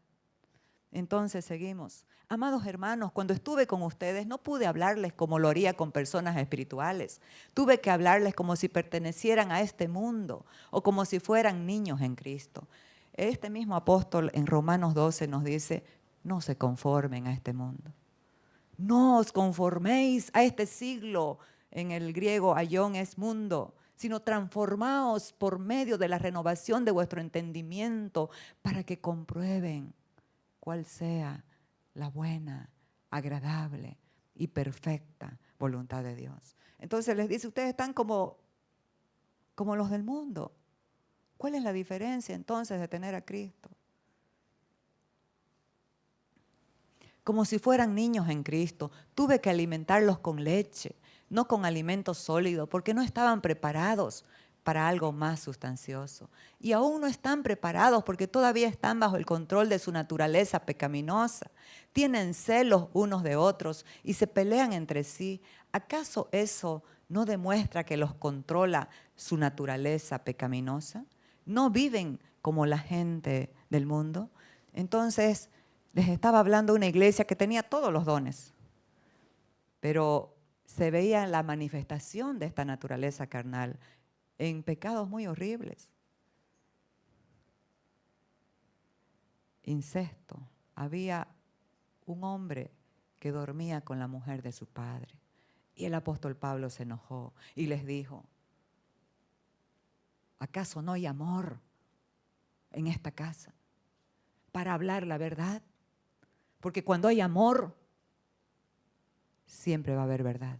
Entonces seguimos. Amados hermanos, cuando estuve con ustedes no pude hablarles como lo haría con personas espirituales. Tuve que hablarles como si pertenecieran a este mundo o como si fueran niños en Cristo. Este mismo apóstol en Romanos 12 nos dice, no se conformen a este mundo. No os conforméis a este siglo. En el griego, aion es mundo, sino transformaos por medio de la renovación de vuestro entendimiento para que comprueben cuál sea la buena, agradable y perfecta voluntad de Dios. Entonces les dice, ustedes están como los del mundo. ¿Cuál es la diferencia entonces de tener a Cristo? Como si fueran niños en Cristo. Tuve que alimentarlos con leche, no con alimento sólido, porque no estaban preparados para algo más sustancioso. Y aún no están preparados porque todavía están bajo el control de su naturaleza pecaminosa. Tienen celos unos de otros y se pelean entre sí. ¿Acaso eso no demuestra que los controla su naturaleza pecaminosa? ¿No viven como la gente del mundo? Entonces, les estaba hablando de una iglesia que tenía todos los dones, pero se veía la manifestación de esta naturaleza carnal en pecados muy horribles. Incesto. Había un hombre que dormía con la mujer de su padre. Y el apóstol Pablo se enojó y les dijo, ¿acaso no hay amor en esta casa para hablar la verdad? Porque cuando hay amor, siempre va a haber verdad.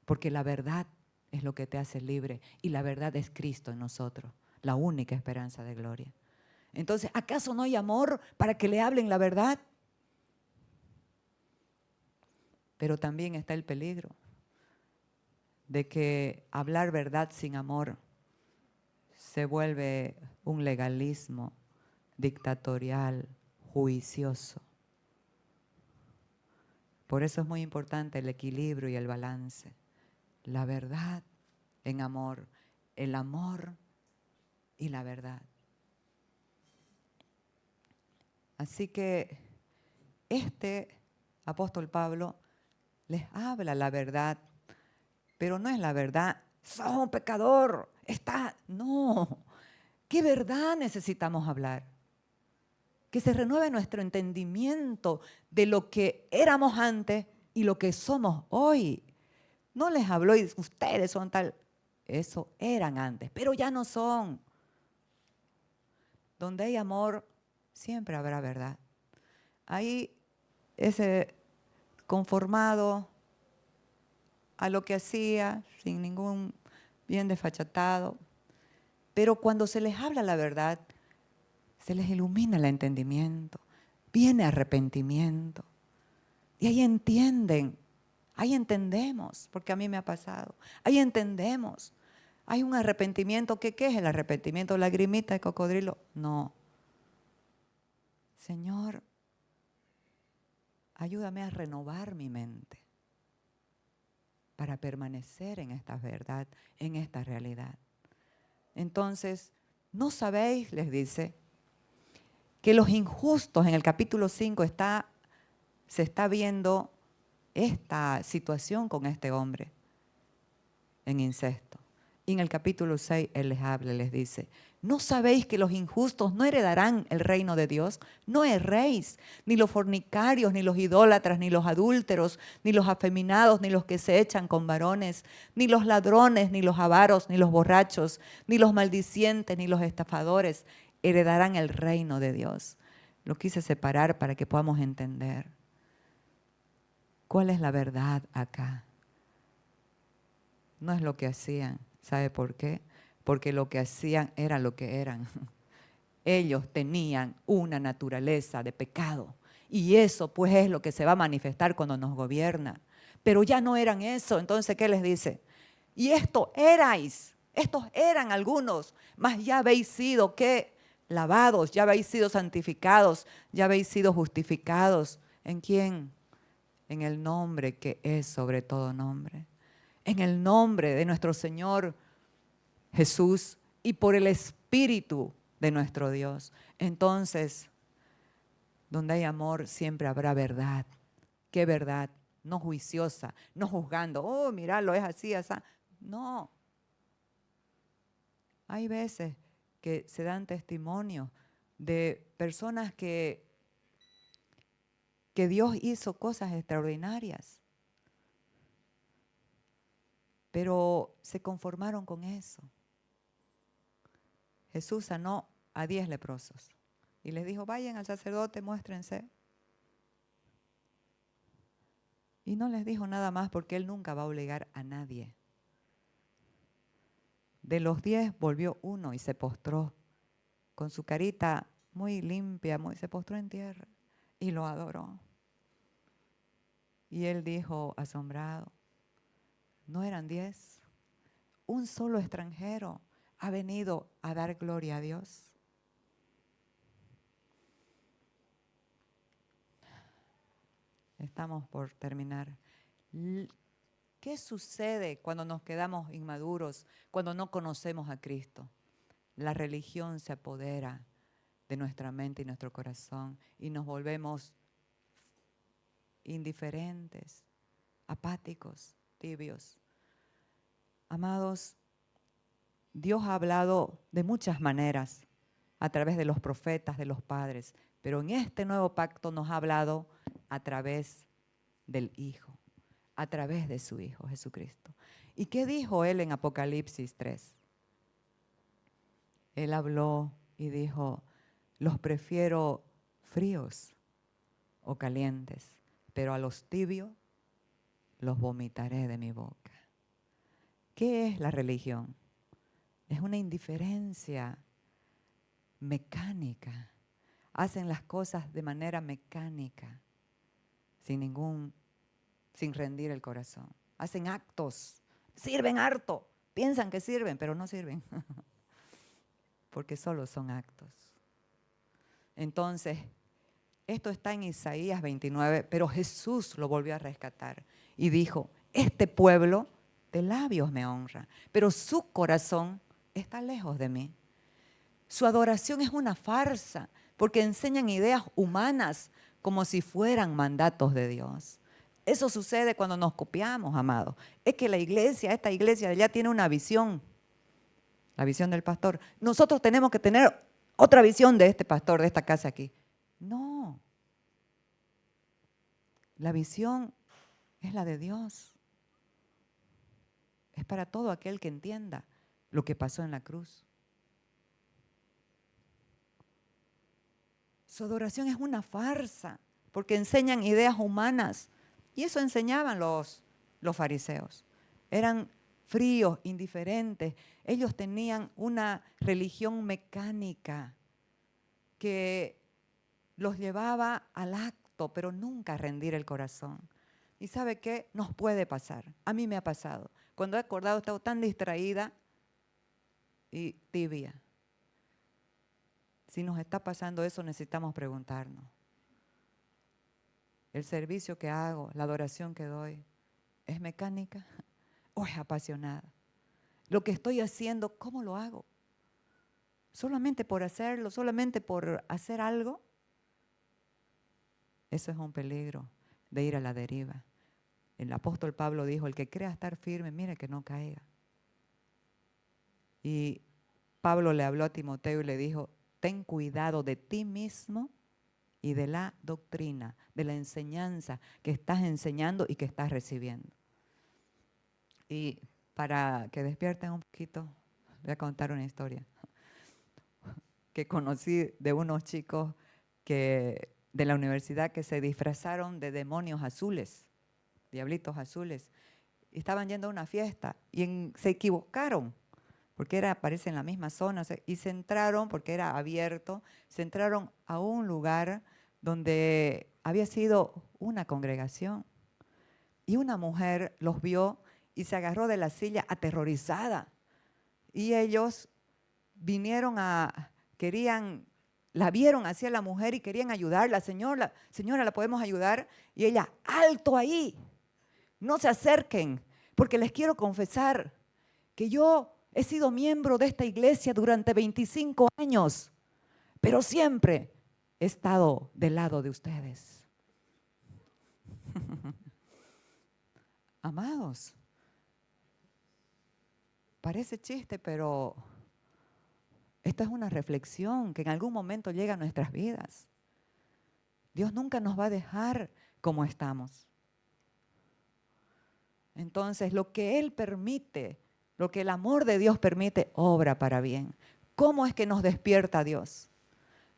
Porque la verdad es lo que te hace libre y la verdad es Cristo en nosotros, la única esperanza de gloria. Entonces, ¿acaso no hay amor para que le hablen la verdad? Pero también está el peligro de que hablar verdad sin amor se vuelve un legalismo dictatorial, juicioso. Por eso es muy importante el equilibrio y el balance. La verdad en amor, el amor y la verdad. Así que este apóstol Pablo les habla la verdad, pero no es la verdad, sos un pecador, no. ¿Qué verdad necesitamos hablar? Que se renueve nuestro entendimiento de lo que éramos antes Y lo que somos hoy, no les habló y ustedes son tal. Eso eran antes, pero ya no son. Donde hay amor, siempre habrá verdad. Ahí ese conformado a lo que hacía, sin ningún bien desfachatado. Pero cuando se les habla la verdad, se les ilumina el entendimiento, viene arrepentimiento. Y ahí entienden, ahí entendemos, porque a mí me ha pasado, ahí entendemos. Hay un arrepentimiento, ¿qué es el arrepentimiento? ¿Lagrimita de cocodrilo? No. Señor, ayúdame a renovar mi mente para permanecer en esta verdad, en esta realidad. Entonces, ¿no sabéis, les dice, que los injustos en el capítulo 5 se está viendo esta situación con este hombre en incesto? Y en el capítulo 6 Él les habla, les dice, ¿no sabéis que los injustos no heredarán el reino de Dios? No erréis, ni los fornicarios, ni los idólatras, ni los adúlteros, ni los afeminados, ni los que se echan con varones, ni los ladrones, ni los avaros, ni los borrachos, ni los maldicientes, ni los estafadores heredarán el reino de Dios. Lo quise separar para que podamos entender. ¿Cuál es la verdad acá? No es lo que hacían. ¿Sabe por qué? Porque lo que hacían era lo que eran. Ellos tenían una naturaleza de pecado. Y eso pues es lo que se va a manifestar cuando nos gobierna. Pero ya no eran eso. Entonces, ¿qué les dice? Y esto erais. Estos eran algunos. Mas ya habéis sido, ¿qué? Lavados, ya habéis sido santificados, ya habéis sido justificados. ¿En quién? En el nombre que es sobre todo nombre. En el nombre de nuestro Señor Jesús y por el Espíritu de nuestro Dios. Entonces, donde hay amor siempre habrá verdad. ¿Qué verdad? No juiciosa, no juzgando. Oh, míralo, es así, así. No. Hay veces que se dan testimonios de personas que Dios hizo cosas extraordinarias, pero se conformaron con eso. Jesús sanó a 10 leprosos y les dijo, vayan al sacerdote, muéstrense. Y no les dijo nada más porque Él nunca va a obligar a nadie. De los 10 volvió uno y se postró con su carita muy limpia, se postró en tierra y lo adoró. Y Él dijo, asombrado, ¿no eran 10? Un solo extranjero ha venido a dar gloria a Dios. Estamos por terminar. ¿Qué sucede cuando nos quedamos inmaduros, cuando no conocemos a Cristo? La religión se apodera de nuestra mente y nuestro corazón y nos volvemos indiferentes, apáticos, tibios. Amados, Dios ha hablado de muchas maneras a través de los profetas, de los padres, pero en este nuevo pacto nos ha hablado a través del Hijo, a través de su Hijo Jesucristo. ¿Y qué dijo Él en Apocalipsis 3? Él habló y dijo, los prefiero fríos o calientes, pero a los tibios los vomitaré de mi boca. ¿Qué es la religión? Es una indiferencia mecánica. Hacen las cosas de manera mecánica, sin rendir el corazón. Hacen actos, sirven harto, piensan que sirven, pero no sirven, porque solo son actos. Entonces, esto está en Isaías 29, pero Jesús lo volvió a rescatar y dijo, este pueblo de labios me honra, pero su corazón está lejos de mí. Su adoración es una farsa, porque enseñan ideas humanas como si fueran mandatos de Dios. Eso sucede cuando nos copiamos, amados. Es que la iglesia, esta iglesia ya tiene una visión, la visión del pastor. Nosotros tenemos que tener otra visión de este pastor, de esta casa aquí. No. La visión es la de Dios. Es para todo aquel que entienda lo que pasó en la cruz. Su adoración es una farsa, porque enseñan ideas humanas. Y eso enseñaban los fariseos. Eran fríos, indiferentes. Ellos tenían una religión mecánica que los llevaba al acto, pero nunca a rendir el corazón. ¿Y sabe qué? Nos puede pasar. A mí me ha pasado. Cuando he acordado, he estado tan distraída y tibia. Si nos está pasando eso, necesitamos preguntarnos. ¿El servicio que hago, la adoración que doy, es mecánica o es apasionada? Lo que estoy haciendo, ¿cómo lo hago? ¿Solamente por hacerlo? ¿Solamente por hacer algo? Eso es un peligro de ir a la deriva. El apóstol Pablo dijo, el que crea estar firme, mire que no caiga. Y Pablo le habló a Timoteo y le dijo, ten cuidado de ti mismo y de la doctrina, de la enseñanza que estás enseñando y que estás recibiendo. Y para que despierten un poquito, voy a contar una historia que conocí de unos chicos de la universidad que se disfrazaron de demonios azules, diablitos azules. Y estaban yendo a una fiesta y se equivocaron, porque parece en la misma zona, y se entraron, porque era abierto, se entraron a un lugar donde había sido una congregación. Y una mujer los vio y se agarró de la silla aterrorizada. Y ellos la vieron hacia la mujer y querían ayudarla. Señora, ¿la podemos ayudar? Y ella, alto ahí, no se acerquen, porque les quiero confesar que yo he sido miembro de esta iglesia durante 25 años, pero siempre he estado del lado de ustedes. Amados, parece chiste, pero esta es una reflexión que en algún momento llega a nuestras vidas. Dios nunca nos va a dejar como estamos. Entonces, lo que Él permite, lo que el amor de Dios permite, obra para bien. ¿Cómo es que nos despierta Dios?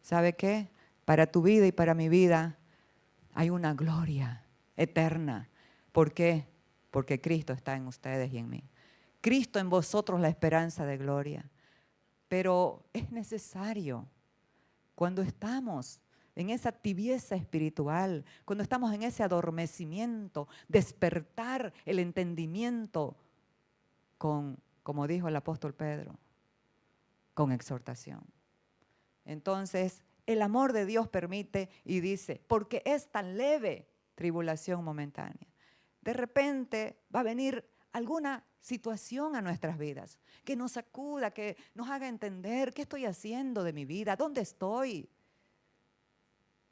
¿Sabe qué? Para tu vida y para mi vida hay una gloria eterna. ¿Por qué? Porque Cristo está en ustedes y en mí. Cristo en vosotros, la esperanza de gloria. Pero es necesario, cuando estamos en esa tibieza espiritual, cuando estamos en ese adormecimiento, despertar el entendimiento como dijo el apóstol Pedro, con exhortación. Entonces, el amor de Dios permite y dice, porque es tan leve tribulación momentánea. De repente va a venir alguna situación a nuestras vidas que nos sacuda, que nos haga entender qué estoy haciendo de mi vida, dónde estoy.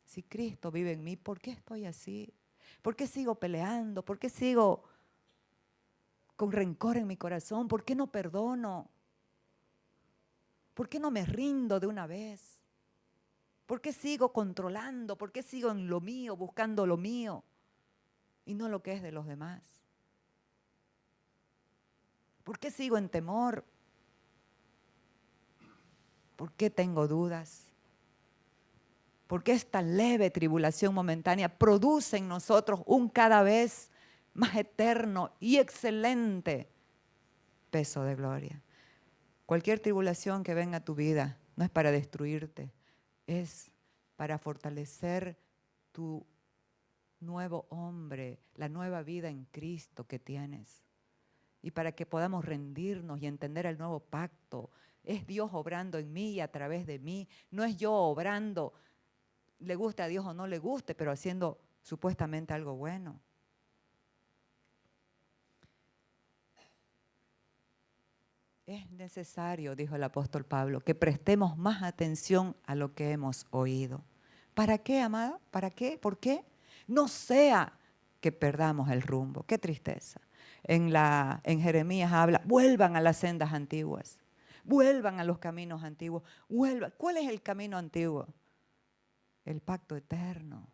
Si Cristo vive en mí, ¿por qué estoy así? ¿Por qué sigo peleando? ¿Por qué sigo con rencor en mi corazón? ¿Por qué no perdono? ¿Por qué no me rindo de una vez? ¿Por qué sigo controlando? ¿Por qué sigo en lo mío, buscando lo mío y no lo que es de los demás? ¿Por qué sigo en temor? ¿Por qué tengo dudas? ¿Por qué esta leve tribulación momentánea produce en nosotros un cada vez más eterno y excelente peso de gloria? Cualquier tribulación que venga a tu vida no es para destruirte, es para fortalecer tu nuevo hombre, la nueva vida en Cristo que tienes. Y para que podamos rendirnos y entender el nuevo pacto. Es Dios obrando en mí y a través de mí. No es yo obrando, le guste a Dios o no le guste, pero haciendo supuestamente algo bueno. Es necesario, dijo el apóstol Pablo, que prestemos más atención a lo que hemos oído. ¿Para qué, amada? ¿Para qué? ¿Por qué? No sea que perdamos el rumbo. Qué tristeza. En Jeremías habla, vuelvan a las sendas antiguas, vuelvan a los caminos antiguos, vuelvan. ¿Cuál es el camino antiguo? El pacto eterno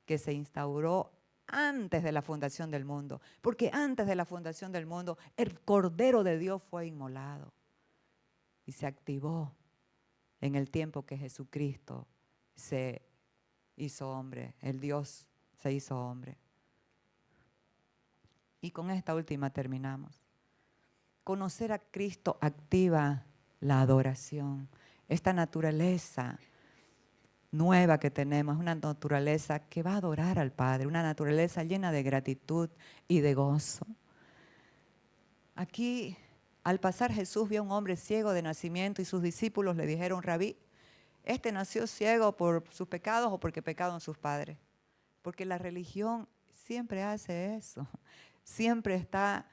que se instauró antes de la fundación del mundo, porque antes de la fundación del mundo el Cordero de Dios fue inmolado y se activó en el tiempo que Jesucristo se hizo hombre, el Dios se hizo hombre. Y con esta última terminamos. Conocer a Cristo activa la adoración, esta naturaleza nueva que tenemos, una naturaleza que va a adorar al Padre, una naturaleza llena de gratitud y de gozo. Aquí, al pasar Jesús vio a un hombre ciego de nacimiento y sus discípulos le dijeron: Rabí, este nació ciego por sus pecados o porque pecaron sus padres. Porque la religión siempre hace eso, siempre está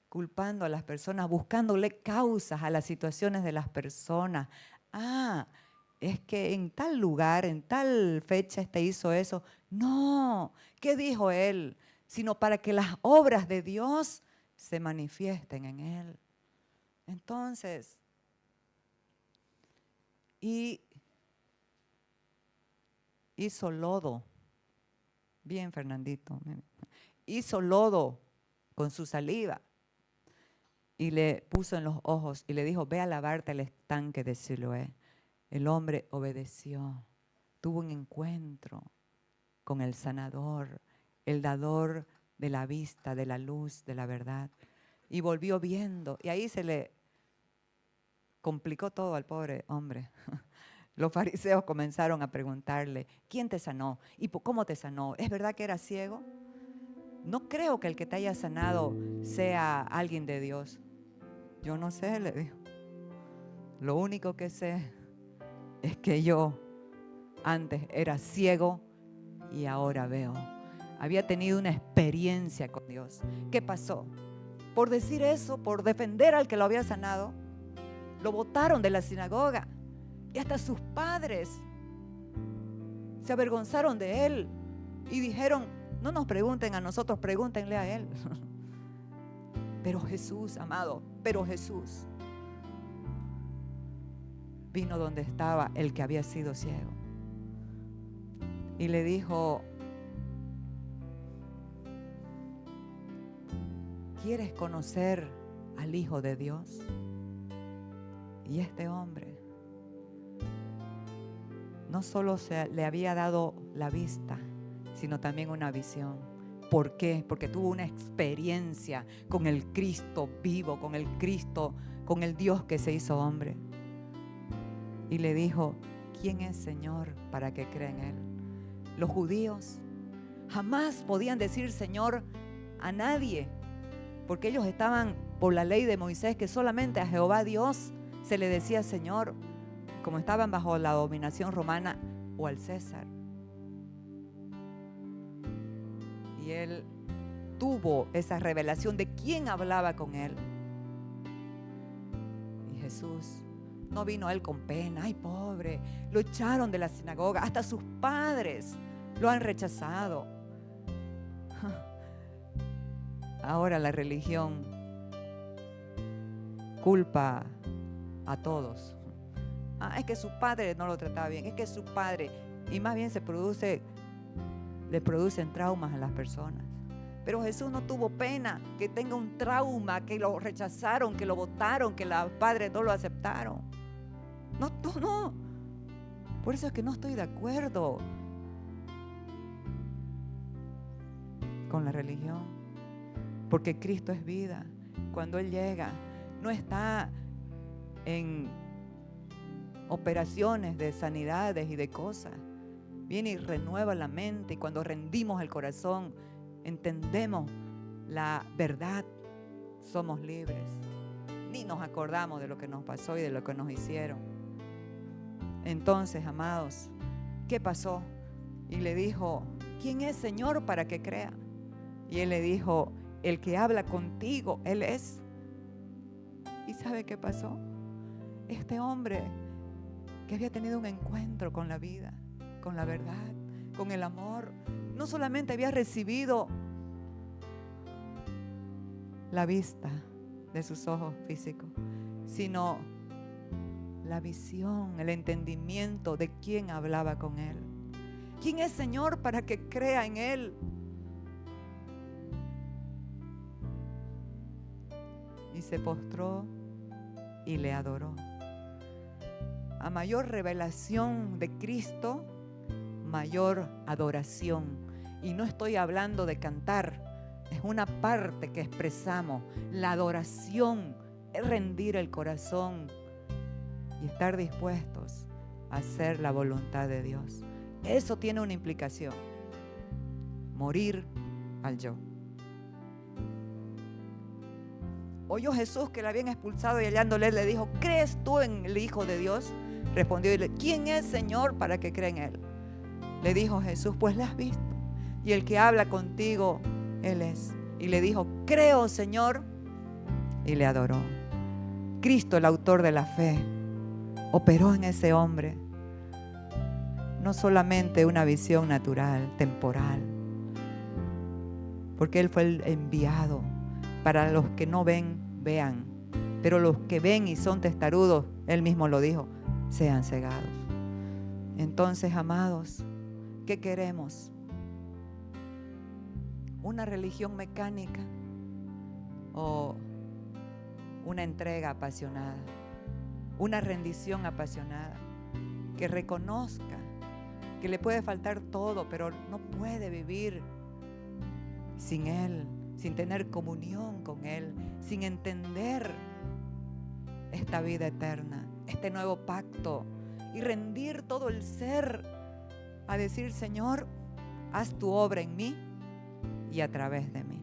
culpando a las personas, buscándole causas a las situaciones de las personas. Es que en tal lugar, en tal fecha hizo eso. No, ¿qué dijo él? Sino para que las obras de Dios se manifiesten en él. Entonces, y hizo lodo. Bien, Fernandito. Hizo lodo con su saliva y le puso en los ojos y le dijo: ve a lavarte al estanque de Siloé. El hombre obedeció, tuvo un encuentro con el sanador, el dador de la vista, de la luz, de la verdad. Y volvió viendo, y ahí se le complicó todo al pobre hombre. Los fariseos comenzaron a preguntarle: ¿quién te sanó? ¿Y cómo te sanó? ¿Es verdad que eras ciego? No creo que el que te haya sanado sea alguien de Dios. Yo no sé, le dijo. Lo único que sé es que yo antes era ciego y ahora veo. Había tenido una experiencia con Dios. ¿Qué pasó? Por decir eso, por defender al que lo había sanado, lo botaron de la sinagoga. Y hasta sus padres se avergonzaron de él y dijeron: no nos pregunten a nosotros, pregúntenle a él. Pero Jesús, amado, Jesús vino donde estaba el que había sido ciego y le dijo: ¿quieres conocer al Hijo de Dios? Y este hombre no solo le había dado la vista, sino también una visión. ¿Por qué? Porque tuvo una experiencia con el Cristo vivo, con el Cristo, con el Dios que se hizo hombre. Y le dijo: ¿quién es Señor para que crea en Él? Los judíos jamás podían decir Señor a nadie, porque ellos estaban por la ley de Moisés, que solamente a Jehová Dios se le decía Señor, como estaban bajo la dominación romana, o al César. Y él tuvo esa revelación de quién hablaba con él. Y Jesús no vino a él con pena. Ay, pobre, lo echaron de la sinagoga. Hasta sus padres lo han rechazado. Ahora la religión culpa a todos. Es que su padre no lo trataba bien, es que su padre, y más bien le producen traumas a las personas. Pero Jesús no tuvo pena que tenga un trauma, que lo rechazaron, que lo botaron, que los padres no lo aceptaron. No. Por eso es que no estoy de acuerdo con la religión, porque Cristo es vida. Cuando Él llega, no está en operaciones de sanidades y de cosas. Viene y renueva la mente, y cuando rendimos el corazón, entendemos la verdad, somos libres. Ni nos acordamos de lo que nos pasó y de lo que nos hicieron. Entonces, amados, ¿qué pasó? Y le dijo: ¿quién es Señor para que crea? Y él le dijo: el que habla contigo, Él es. ¿Y sabe qué pasó? Este hombre que había tenido un encuentro con la vida, con la verdad, con el amor, no solamente había recibido la vista de sus ojos físicos, sino la visión, el entendimiento de quién hablaba con él. ¿Quién es Señor para que crea en Él? y se postró y le adoró. A mayor revelación de Cristo, mayor adoración. Y no estoy hablando de cantar, es una parte que expresamos. La adoración es rendir el corazón y estar dispuestos a hacer la voluntad de Dios. Eso tiene una implicación: morir al yo. Oyó Jesús que le habían expulsado y hallándole le dijo: ¿crees tú en el Hijo de Dios? Respondió y le dijo: ¿quién es, Señor, para que crea en Él? Le dijo Jesús: pues le has visto, y el que habla contigo, Él es. Y le dijo: creo, Señor, y le adoró. Cristo, el autor de la fe, operó en ese hombre no solamente una visión natural, temporal, porque Él fue el enviado para los que no ven, vean, pero los que ven y son testarudos, Él mismo lo dijo, sean cegados. Entonces, amados, ¿qué queremos? ¿Una religión mecánica o una entrega apasionada? Una rendición apasionada que reconozca que le puede faltar todo, pero no puede vivir sin Él, sin tener comunión con Él, sin entender esta vida eterna, este nuevo pacto, y rendir todo el ser a decir: Señor, haz tu obra en mí y a través de mí.